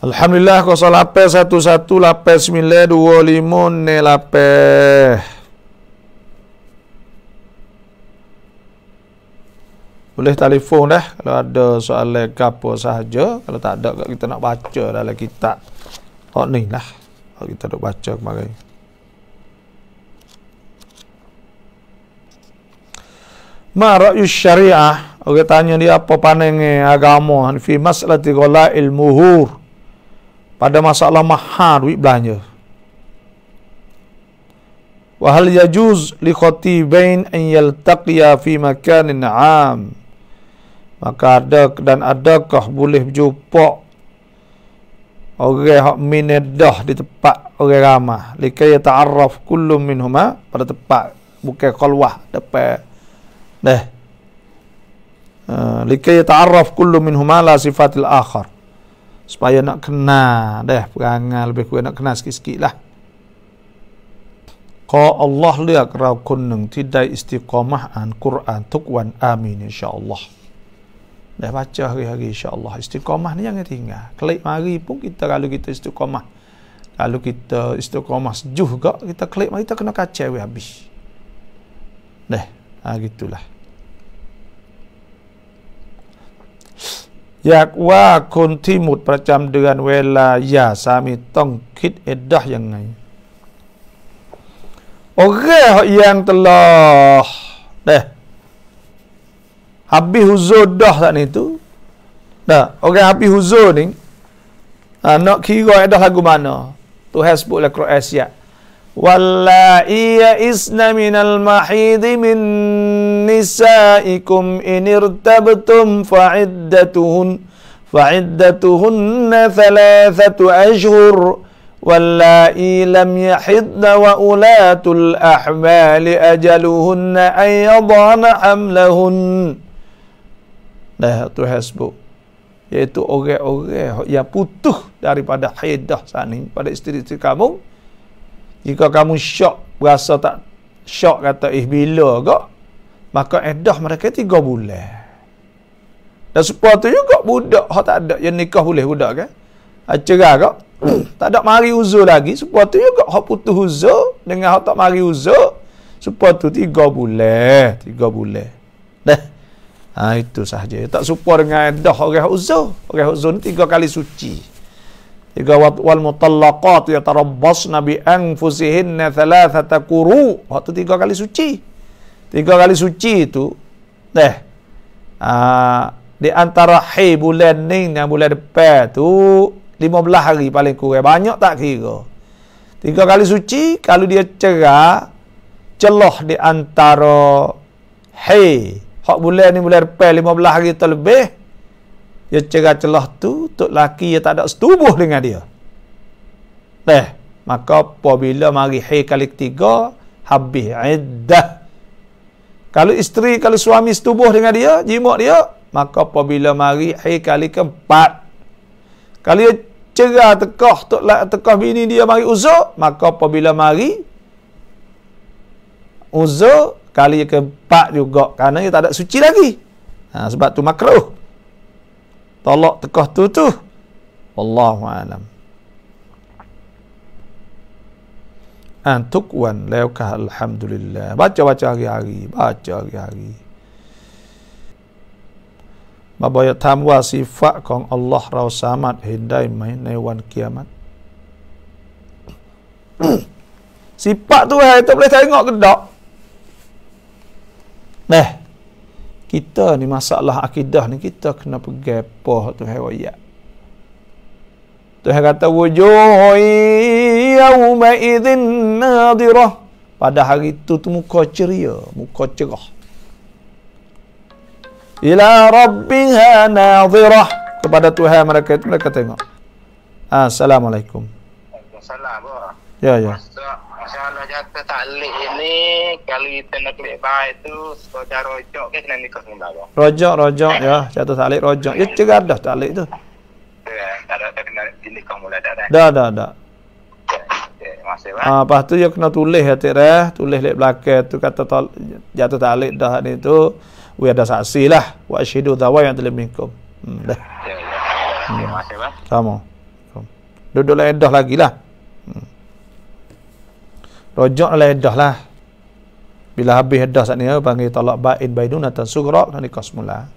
Alhamdulillah, 08 11 89 25 08. Boleh telefon dah kalau ada soalan ke apa sahaja. Kalau tak ada, kita nak baca dalam kitab ni lah, kita nak baca kemarin. Ma ra'yus syariah, orang tanya dia apa pandangan agama fi maslati ghala'il muhur, pada masalah mahar duit belanja. Wa hal yajuz li khatibain an yaltaqiya fi makanin 'am, maka adakah boleh berjumpa orang hak minedah di tempat orang ramah, likai ta'arraf kullu minhuma, pada tempat bukan qalwah depan likai ta'arraf kullu minhuma la sifatil akhar, supaya nak kenal perangai lebih kurang, nak kenal sikit-sikit lah. Kalau Allah lihat rau kunung tidak istiqamah an Quran tukwan amin insya-Allah. Dah baca hari-hari insya-Allah. Istiqamah ni jangan tinggal. Klik mari pun kita, kalau kita istiqamah. Kalau kita istiqamah sejuh gak, kita klik mari kita kena kacau habis. Gitulah. Yakwa kun timut ประจำเดือนเวลาหย่าสามีต้องคิดอิดดะห์ยังไง Orang yang telah Dah. Habis uzur dah tak ni tu. Dah. Orang habis uzur ni. Nak kira dah lagu mana? Tuhan sebut lah Kroasia. Wallahi ya'isna minal mahidi min nisaikum in irtabtum fa'iddatuhunna thalathatu ashhur wallahi lam yahidna wa ulatul ahmali ajaluhunna an yadana hamlahun. Dah Tuhan sebut, iaitu orang-orang yang putus daripada haidah saat ni pada isteri-isteri kamu. Jika kamu syok, berasa tak syok, kata bila kak, maka iddah mereka 3 bulan. Dan supaya tu juga budak hak tak ada yang nikah boleh budak kan, cerah kak, tak ada mari uzur lagi. Supaya tu juga hak putus uzur dengan hak tak mari uzur, supaya tu 3 bulan. Dah. Itu sahaja. Tak serupa dengan iddah orang uzur. Orang uzur ni 3 kali suci. 3 wal mutallaqat yatarabbasna bi anfusihinna thalathata quru. Waktu 3 kali suci. 3 kali suci itu dah. Di antara bulan ni dengan bulan depan tu 15 hari paling kurang. Banyak tak kira. 3 kali suci, kalau dia cerah celah di antara hak bulan ni bulan depan 15 hari terlebih, dia cerah celah tu tok laki yang tak ada setubuh dengan dia. Maka apabila mari kali ketiga, habis iddah. Kalau isteri, kalau suami setubuh dengan dia, jimat dia, maka apabila mari kali keempat, kalau dia cerah tekah bini dia mari uzur, maka apabila mari uzur kali keempat juga, kerana dia tak ada suci lagi. Sebab tu makruh tolak tekah tu. Wallahu a'lam. Tukwan laukah alhamdulillah. Baca hari-hari. Mabaya tamwa sifat kong Allah rau samad hindai mai newan kiamat. Sifat tu kita boleh tengok ke tak? Kita ni masalah akidah ni, kita kena pegang apa tu hayat. Tuhan kata wujuh yauma idzin nadirah. Pada hari tu muka ceria, muka cerah. Ila rabbiha nadirah. Kepada Tuhan mereka itu mereka tengok. Assalamualaikum. Waalaikumsalam. Ya. Masalah jatuh taklik ini, kalau kita nak klik baik tu, saudara rojak ke kena nikah dengan bapa? Rojak ya, jatuh taklik rojak. Ya cerah dah taklik tu. Tak ada kena dinikah mula dah. Dah. Masih lepas tu dia kena tulis tulis lek belakang tu kata jatuh taklik dah ni tu, we ada saksi lah. Wa asyhadu dzawa yang telah minkum. Dah. Masih bang. Sama. Duduk lah edah lagi lah. Rojak lah edah lah. Bila habis edah saat ni, panggil talak bain bainunatan sughra, dan nikah semula.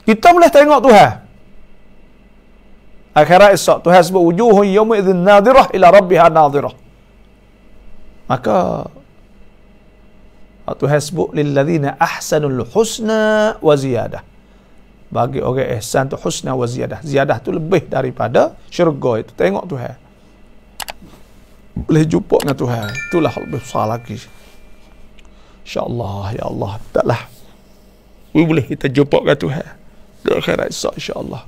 Kita boleh tengok Tuhan. Akhirat esok Tuhan sebut wujuhun yawma idzin nadirah ila rabbiha nadirah. Maka Tuhan sebut lilladzina ahsanul husna wa ziyadah. Bagi orang ihsan tu husna wa ziyadah. Ziyadah tu lebih daripada syurga itu. Tengok Tuhan. Boleh jumpa dengan Tuhan. Itulah lebih besar lagi. InsyaAllah, ya Allah. Taklah. Boleh kita jumpa dengan Tuhan. Di akhirat esok insyaAllah.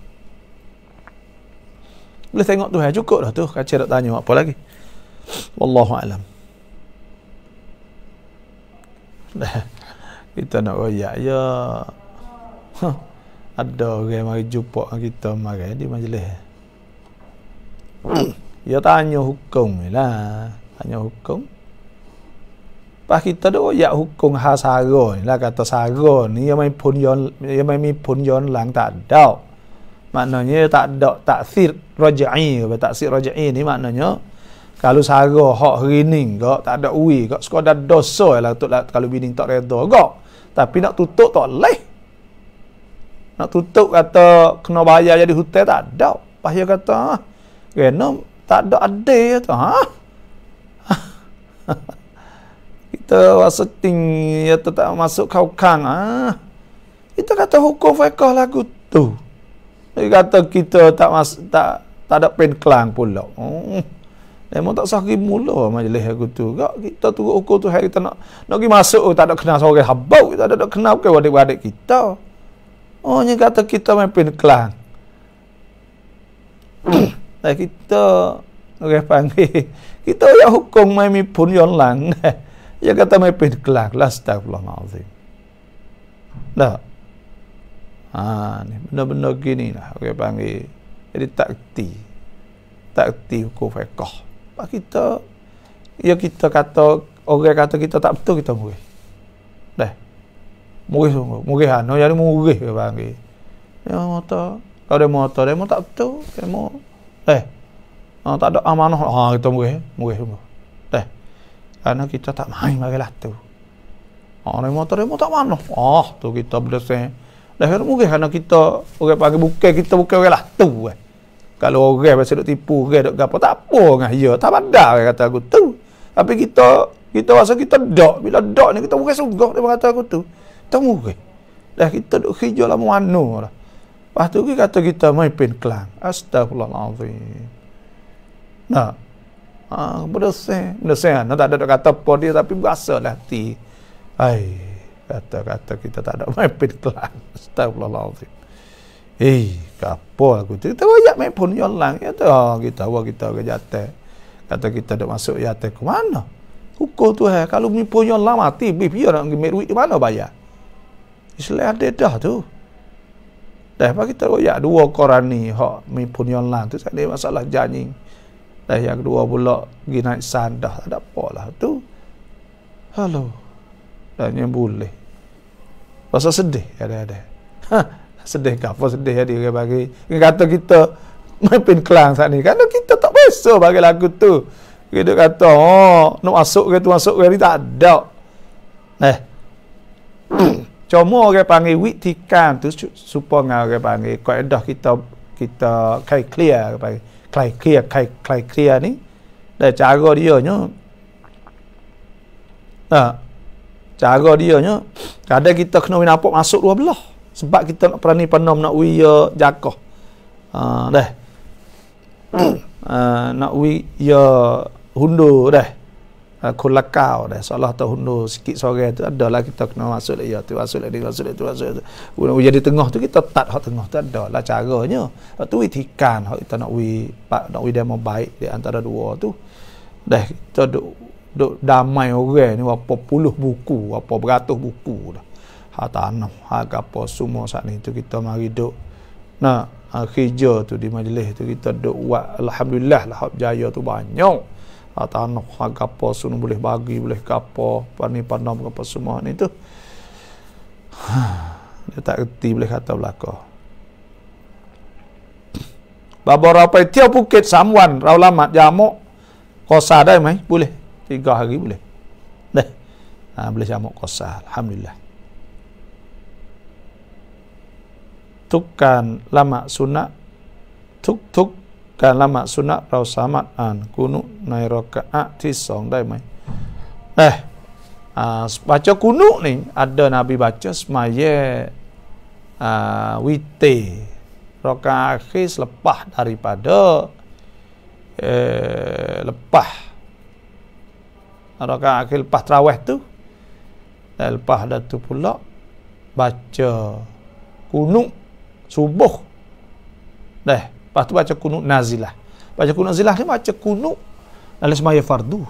Boleh tengok Tuhan. Cukup dah tu. Kacau nak tanya apa lagi. Wallahu'alam. Kita nak royak ya. Ada orang mari jumpa dengan kita mari di majlis. Dia tanya hukum lah. Tanya hukum. Pas kita dah royak hukum hal sara ni lah. Kata sara ni yang main pun yon lang tak ada. Maknanya tak ada taksir raj'i. Taksir raj'i ni maknanya kalau sara hak rining kak, tak ada uwi kak, sekadar dosa lah tu lah, kalau bini tak reda kak. Tapi nak tutup tak leh. Nak tutup kata kena bayar jadi hutang tak ada. Pas dia kata kena tak ada adil tu. kita waseting ya tak masuk kau kang kita kata hukum fiqh lagu tu. Dia kata kita tak ada pen kelang pula. Memang tak sahih mula majlis aku tu. Kita tu hukum tu hari kita nak pergi masuk tak ada kenal seorang habau, kita ada kenal ke adik-adik kita. Nya kata kita main pen kelang. Kita orang panggil kita ya hukum mai mi pun yon lang. Ya kata mai pen kelang. Astagfirullahalazim. Dah. Ni benda-benda gini lah orang panggil. Jadi tak erti hukum fiqh. Pak kita ya kita kata orang kata kita tak betul kita murih. Dah. Murih sungguh. Murih jadi murih orang panggil. Ya motor. Kalau demo tak betul, demo tak ada amanah. Kita murih sungguh. Dah. Karena kita tak main bagilah tu. Demo tak amanah. Tu kita berdasar. Dah murih karena kita orang panggil bukan orang lah tu. Kalau orang pasal duk tipu, orang duk gapo tak apa ngah ya, tak pandai kata aku tu. Tapi kita rasa kita dak, bila dak ni kita bukan sungguh dia kata aku tu. Tak murih. Dah kita duk kerja lah mana lah. Lepas tu kata kita main pen kelang. Astagfirullahalazim. Nah. Berdasar nak tak ada kata apa dia tapi berasalah hati. Kata kita tak ada main pen kelang. Astagfirullahalazim. Kapo aku tu. Kita banyak main pun yang lang. Kita ke jatuh. Kata kita dah masuk jatuh ke mana? Hukum tu kalau main pun yang lang mati, biar nak ambil duit di mana bayar? Islam ada dah tu. Dah apa kita royak dua koran ni hak main pun yang lang tu ada masalah janji. Dah yang kedua pula pergi naik sandah. Tak ada apa lah tu. Halo. Dan yang boleh. Rasa sedih ada. Sedih ke apa sedih dia bagi. Dia kata kita main pen kelang saat ni. Kerana kita tak biasa bagi lagu tu. Dia kata, nak masuk ke tu masuk ke ni tak ada. Cuma orang panggil wiktikan tu supaya orang panggil kaedah kita clear clear ni. Dan cara dia nya kadang kita kena nampak masuk dua belah. Sebab kita nak perani pandam nak wiya jakah. Nak wiya hundur dah. Kulakau dah. Salah tu hundur sikit sore tu adalah kita kena masuk dia tu masuk dia. Jadi tengah tu kita tak hak tengah tu adalah caranya. Tu witikan hak kita nak wi demo baik di antara dua tu. Dah kita duk damai orang ni berapa puluh buku, berapa beratus buku dah. Tanah, apa semua saat ni tu kita mari duk nak kerja tu di majlis tu kita duk buat alhamdulillah lah berjaya tu banyak. Tanah apa semua boleh bagi, boleh apa pandam apa semua ni tu. Dia tak erti boleh kata belaka. Babara pai tiap Bukit Samwan Raulamat Jamuk kosa dah mai boleh 3 hari boleh. Dah. Boleh jamuk kosa alhamdulillah. Tukkan lama sunat tukkan lama sunat rau samat kunu nai rakaat ti song dai mai. Baca kunu ni ada Nabi baca semaya wite rakaat akhir selepas daripada lepas rakaat akhir lepas tarawih tu dan lepas dah tu pula baca kunu subuh. Lepas tu baca kunut nazilah. Baca kunut nazilah ni baca kunut dalam semaya fardu.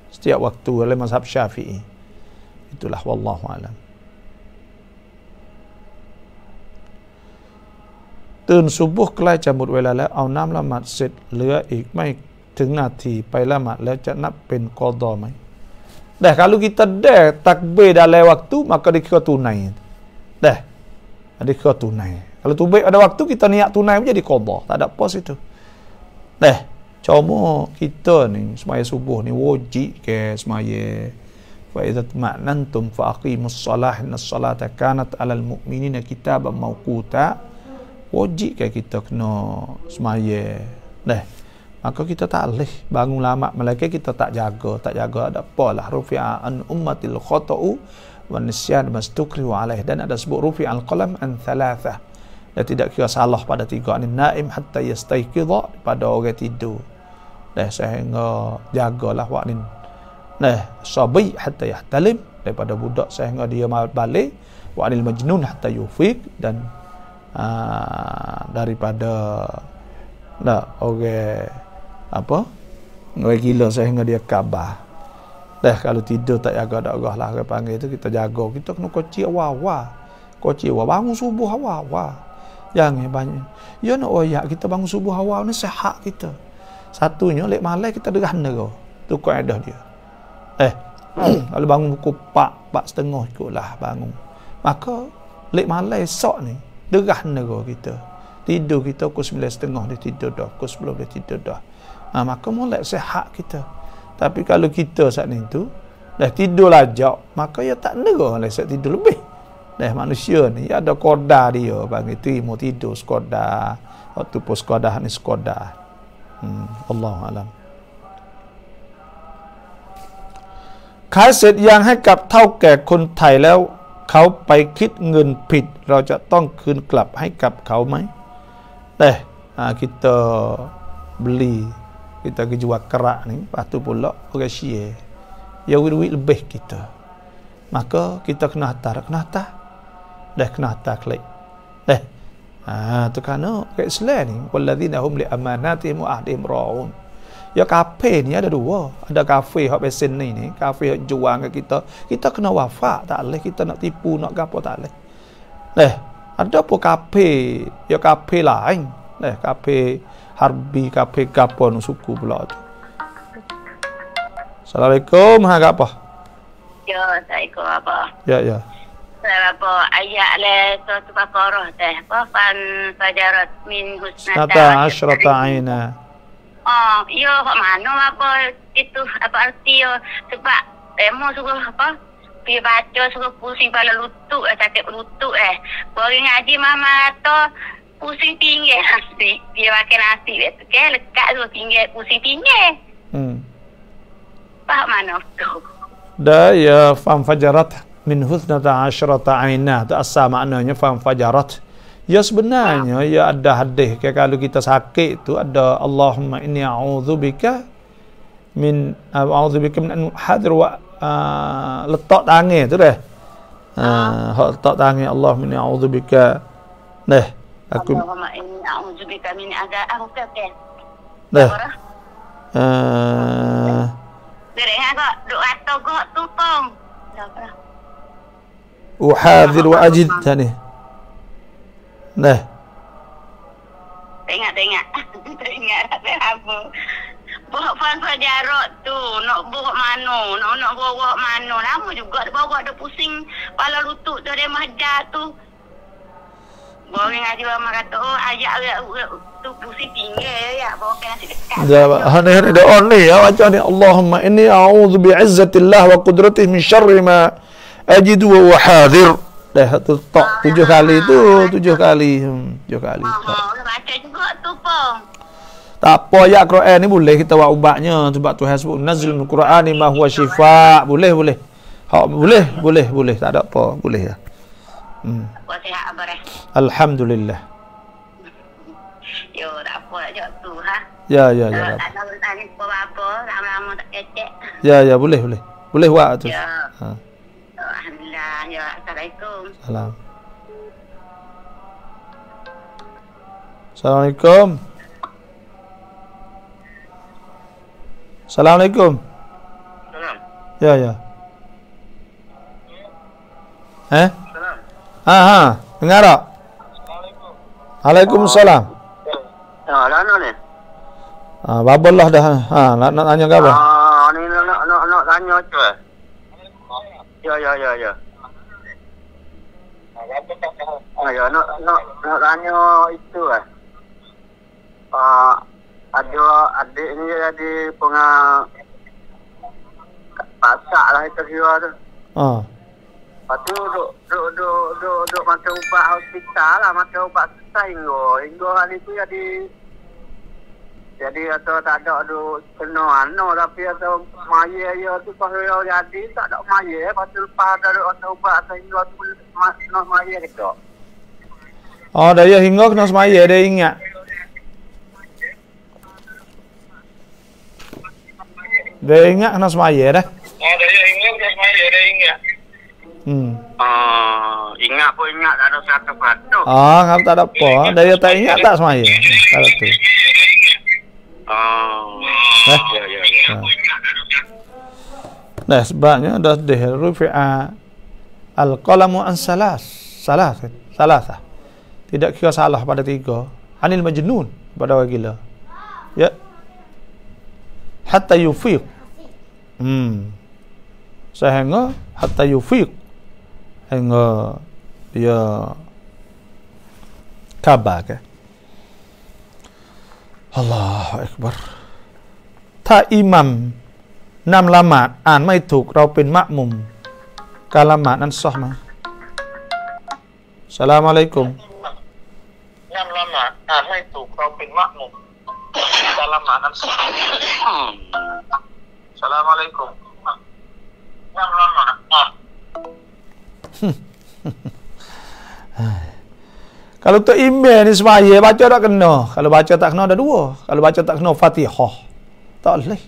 Setiap waktu oleh mazhab Syafi'i. Itulah wallahu alam.ตื่น subuh ใกล้จะหมดเวลาแล้วเอาน้ำละหมาดเสร็จเหลืออีกไม่ถึงนาทีไปละหมาดแล้วจะนับเป็นกอฎอไหม? Kalau kita takbir dalam waktu maka dikira tunai. Dikira tunai. Kalau tu baik ada waktu kita niat tunai menjadi qada. Tak ada apa situ. Cuma kita ni semaya subuh ni wajib ke semaya fa idza ma'nantum fa aqimus shalah innas salata kanat 'alal mu'minina kitaban mawquta. Wajib ke kita kena semaya. maka kita tak boleh bangun lama malaikat kita tak jaga ada apalah rufi'a an ummatil khata'u wa nisyan mastukri wa alaih, dan ada sebut rufi'al qalam an thalathah, dan tidak kira salah pada 3, ni naim hatta yastayqidha, pada orang tidur dah sehingga jagalah wak ni, sabi hatta yahtalim, daripada budak sehingga dia balik, wa anil majnun hatta yufiq, dan daripada orang orang gila sehingga dia kabar. Kalau tidur tak jaga darah lah orang panggil tu, kita jaga, kita kena koci awal-awal, bangun subuh awal-awal, jangan banyak ya nak oyak kita bangun subuh awal ni sihat kita. Satunya lek malam kita derhana tu kaedah dia. Kalau bangun pukul 4:30 ikutlah bangun, maka lek malam esok ni derhana kita, tidur kita pukul 9:30 dia tidur dah, pukul 10 dia tidur dah. Maka mulai sihat kita. Tapi kalau kita saat ni tu dah tidur lajak, maka ya tak nera lah saat tidur lebih. Manusia ni ada koda dia panggil terima tidur sekoda, waktu pun sekoda ni sekoda. Allahu alam. ขายเสร็จยางให้กับเท่าแก่คนไทยแล้วเขาไปคิดเงินผิดเราจะต้องคืนกลับให้กับเขาไหมkita beli, kita jual kerak ni, lepas tu pula orang share ya duit lebih kita, maka kita kena hantar klik tu kerana kat Islam ni walladzina hum li amanatihim wa ahdihim ra'un. Ya kafe ni ada dua, ada kafe hak pesen ni kafe hak jual kat kita kena wafak, tak boleh kita nak tipu nak gapo tak boleh. Ada pun kafe, ya kafe lain, kafe harbi, kafe gapo nu suku pula tu. Assalamualaikum, hang apa? Ya, assalamualaikum apa? Ya. Apa ayat le tu Baqarah teh, apa fan fajarat min husnata asyrata aina. Yo hak mana apa itu apa arti yo, sebab demo suruh apa pergi baca suruh pusing kepala lutut sakit lutut baru ngaji mama atau pusing pinggir nasi dia makan nasi tu ke lekat tu pinggir pusing pinggir faham mana tu dah ya fam fajarat min husnata asyrata aina, tu asal maknanya fam fajarat. Ya sebenarnya ya ada hadis kalau kita sakit tu ada Allahumma inni a'udzubika min hadir wa letak tangan tu dah. Letak tangan Allahumma inni a'udzubika. Aku Allahumma inni a'udzubika min adzab okey. Dereng agak doa togok tu pom. Uhadir wa ajid tadi. Tengok apa buat fan jarak tu nak buat mana nak bawa mana lama juga bawa ada pusing kepala lutut tu dia mahjat tu bawa ngaji mama kata ajak tu pusing tinggi ya bawa kena dekat hani doa ni ya baca ni Allahumma inni a'udzu bi'izzatillah wa qudratihi min syarri ma ajidu wa hadir. Tu tok 7 kali tu 7 kali. Baca juga tu pom. Tak apa ayat Quran ni boleh kita buat ubatnya sebab Tuhan sebut nazilul Qur'ani ma huwa syifa. Boleh. Hak boleh tak ada apa, boleh ya. Apa sihat abang Alhamdulillah. Yo tak apa nak jawab tu ha. Ya. Tak tahu tadi apa lama-lama tak kecek. Ya boleh. Boleh buat tu. Ya. Alhamdulillah. Ya, assalamualaikum. Assalamualaikum. Assalamualaikum. Salam. Ya. Salam. Dengar tak? Assalamualaikum. Waalaikumsalam. Lana ni. Babelah dah. Nak tanya ke apa? Ni nak tanya tu. Ya. Ya, nak tanya itu ada adik ni jadi pengah pasak lah itu kira tu. Lepas tu duduk macam ubat hospital lah, macam ubat susah hingga hari tu Jadi atau tak ada kena tapi atau maya ya tu kalau jadi tak ada maya pasal lepas ada atau ubat atau hingga tu kena maya gitu. Oh, dia hingga kena semaya dia ingat. Dia ingat kena semaya dah. Oh, dia hingga kena semaya dia ingat. Ingat pun ingat tak ada satu batu. Ngap tak ada apa. Dia tak ingat tak semaya. Kalau tu. Ya. Nah, sebabnya dah rufi'a al-qalamu an salah. Tidak kira salah pada 3. Anil majnun pada orang gila. Ya. Hatta yufiq. Sehingga hatta yufiq. Hingga dia kabar ke. Allahu Akbar.ถ้าอิหมัมนำละหมาดอ่านไม่ถูกเราเป็นมะมุมการละหมาดนั้นซอฮ์มั้ยอัสสลามุอะลัยกุมนำละหมาดอ่านไม่ถูกเราเป็นมะมุมการละหมาดนั้นซอฮ์อัสสลามุอะลัยกุมนำละหมาดKalau tu imam ni semaya baca tak kena. Kalau baca tak kena ada 2. Kalau baca tak kena Fatihah. Tak boleh.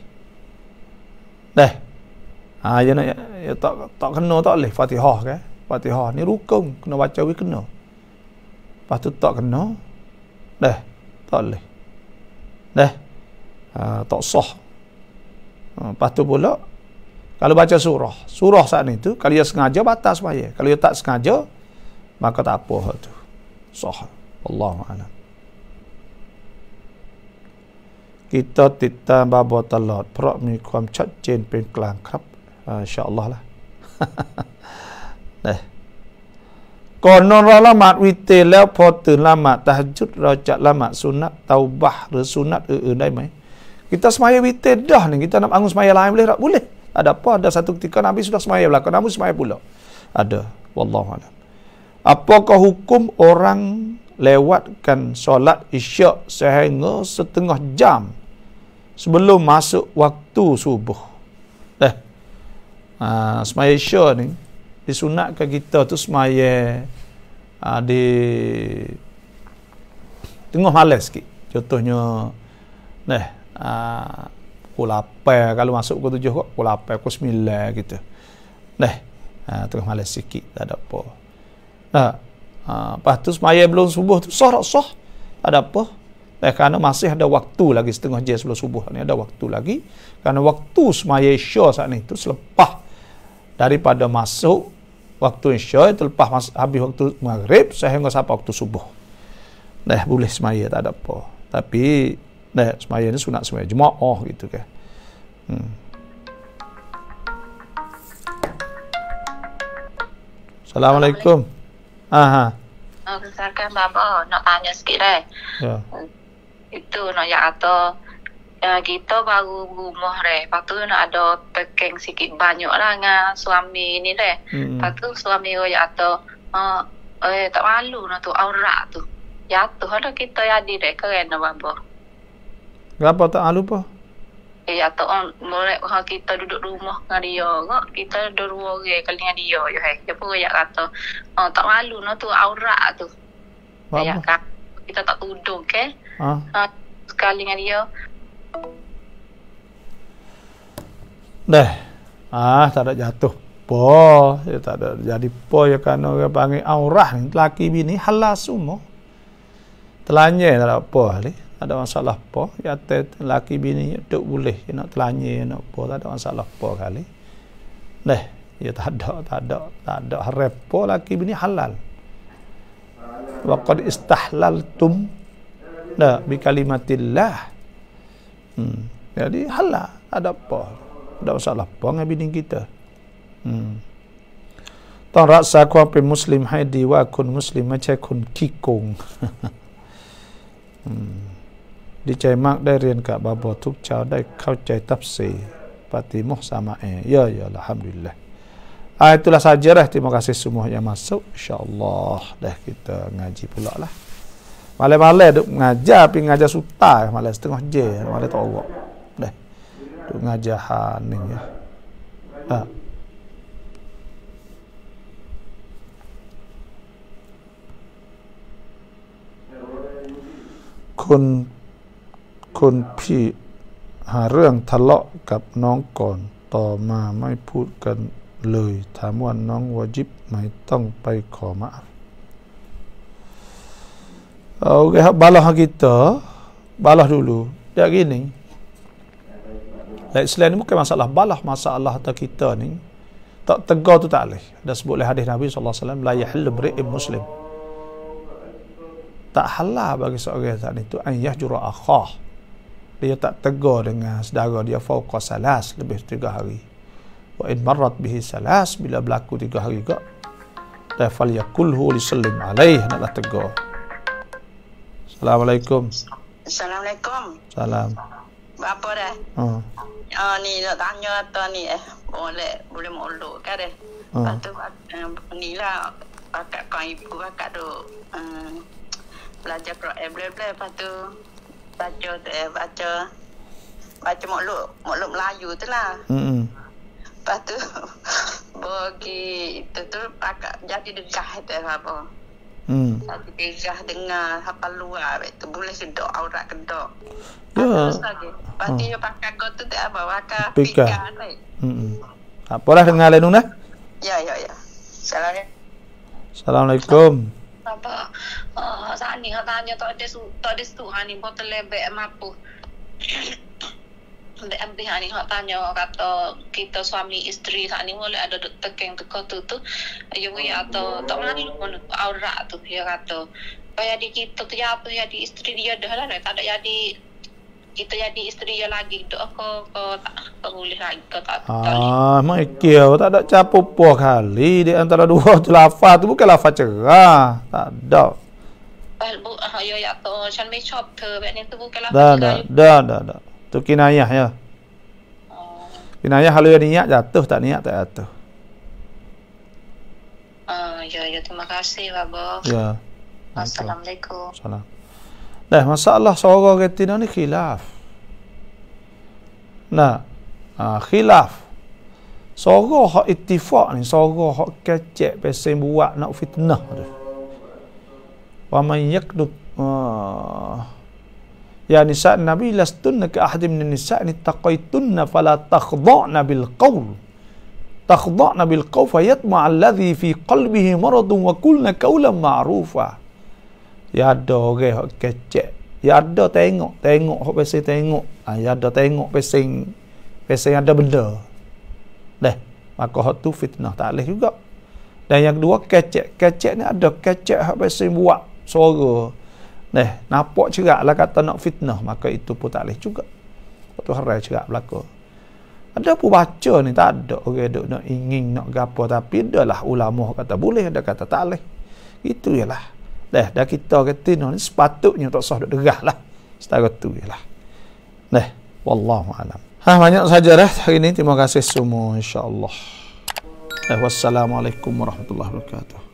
Dah. Ya nak ya tak kena tak boleh Fatihah ke. Fatihah ni rukun kena baca we kena. Lepas tu tak kena. Dah. Tak boleh. Dah. Tak sah. Lepas tu pula kalau baca surah saat ni tu kalau dia sengaja batal semaya. Kalau dia tak sengaja maka tak apa tu. Sah. Wallahu a'lam. Kita ติดตามบาบอตลอดเพราะมีความชัดเจนเป็นกลางครับอินชาอัลลอฮ์ล่ะ ก่อนนอนเราละหมาดวิเตรแล้วพอตื่นละหมาดตะฮัจญุดเราจะละหมาดสุนัตเตาบะห์หรือสุนัตอื่นๆได้ไหม Kita semaya witir dah ni, kita nak bangun semaya lain boleh tak? Boleh. Ada apa? Ada satu ketika Nabi sudah semaya belakang, Nabi semaya pula. Ada. Wallahu a'lam. Apakah hukum orang lewatkan solat isyak sehingga setengah jam sebelum masuk waktu subuh? Semaya isyak ni disunatkan kita tu semaya di tengah malam sikit. Contohnya pukul 8 kalau masuk pukul 7 kok, pukul 8, pukul 9 gitu. Tengah malam sikit, tak ada apa. Lepas tu semaya belum subuh tu sah, ada apa? Kerana masih ada waktu lagi setengah jam sebelum subuh ni, ada waktu lagi. Kerana waktu semaya isya saat ni tu selepas daripada masuk waktu isya itu lepas habis waktu maghrib sehingga sampai waktu subuh. Boleh semaya, tak ada apa. Tapi semaya ni sunat semaya jemaah gitu kan. Assalamualaikum. Besarkan Baba nak tanya sikit Ya. Itu nak atau kita baru rumah lepas tu nak ada pekeng sikit banyak lah dengan suami ni lepas tu suami atau tak malu nak tu aurat tu jatuh ada kita jadi keren Baba. Kenapa tak malu apa? Atau boleh kita duduk rumah dengan dia kok kita dua orang kali dengan dia dia pun kata tak malu nak tu aurat tu kita tak tudung ke sekali dengan dia tak ada jatuh po ya tak ada jadi po ya kan orang panggil aurah ni lelaki bini halal semua telanya tak ada apa ni ada masalah apa ya lelaki bini duk boleh dia nak telanya nak apa tak ada masalah apa kali ya tak ada harap apa lelaki bini halal wa qad istahlaltum bi kalimatillah jadi halal ada apa ada masalah apa dengan bini kitaต้องรักษาความเป็นมุสลิมให้ดีว่าคนมุสลิมไม่ใช่คนขี้โกง ดีใจมากได้เรียนกับบาบอทุกเช้าได้เข้าใจตัฟซีรปฏิโมกข์sama ya alhamdulillah. Itulah saja dah, terima kasih semua yang masuk, insyaallah dah kita ngaji pula lah. Malam-malam duk ngajar, pergi ngajar sutai, malam setengah je, malam torok. Dah. Duk ngajar ni ya.คนพี่หาเรื่องทะเลาะกับน้องก่อนต่อมาไม่พูดกันเลยถามว่าน้องวาจิบไหมต้องไปขอมาaf. Okey, balah kita balah dulu. Dia gini. Islam ni bukan masalah balah, masalah atas kita ni tak tegar tu tak boleh. Dah sebut oleh hadis Nabi sallallahu alaihi wasallam, la yahillu imri'in muslim. Tak halal bagi seorang saat itu an yahjura akhah. Dia tak tegar dengan saudara dia fauqa salas, lebih 3 hari. Wa in marrat bihi salas, bila berlaku 3 hari juga, la falyakulhu lisallim alaih, naklah tegar. Assalamualaikum. Assalamualaikum. Salam. Apa dah? Ni nak tanya atau ni boleh molok kan deh. Lepas tu ni lah akak kau ibu akak tu belajar Quran boleh lepas tu baca molok Melayu tu lah. Lepas tu bagi tu akak jadi degah tu apa. Jadi degah dengar hafal luar tu boleh sedok aurat kedok. Ya. Lepas tu dia pakai kau tu tak apa pakai pika ni. Apalah dengar lain dah? Ya. Assalamualaikum. Apa? Saat ni tanya tak ada Tuhan ni botol lebek mampu. Dek ambil ni tanya kata kita suami isteri saat ni boleh ada tekeng teko tu ayo ya atau tak mani aurat tu dia kata. Supaya di kita tu ya apa jadi isteri dia dah lah tak ada jadi kita jadi isteri dia lagi tu aku tak boleh lagi tak. Mai kira tak ada capo kali di antara dua tu lafaz tu bukan lafaz cerah. Tak ada. Ya ya tuฉันไม่ชอบเธอแบบนี้tu bukan lafaz cerah. Dah. Tu kinayah ya. Kinayah kalau dia niat jatuh, tak niat tak jatuh. Ya terima kasih Babo. Ya. Assalamualaikum. Salam. Dah masalah seorang ketina ni khilaf. Khilaf. Seorang hak ittifaq ni, seorang hak kecek pasal buat nak fitnah tu. Wa man yakdub ya nisa Nabi lastunna ka ahad min nisa in taqaytunna fala takhda'na bil qawl fayatma alladhi fi qalbihi maradun wa qulna qawlan ma'rufa. Ya ada orang hak kecek, ya ada tengok hak pasal tengok, ya ada tengok pasal ada benda dah, maka hak tu fitnah tak boleh juga. Dan yang kedua kecek ni ada kecek hak pasal buat suara nampak cerak lah kata nak fitnah, maka itu pun tak boleh juga. Waktu harai cerak berlaku. Ada pun baca ni tak ada orang duk nak ingin nak gapo, tapi adalah ulama kata boleh, ada kata tak boleh. Itu ialah. Dah kita kata ni sepatutnya tak sah duk derah lah. Setara tu ialah. Wallahu alam. Banyak saja dah hari ini. Terima kasih semua insya-Allah. Wassalamualaikum warahmatullahi wabarakatuh.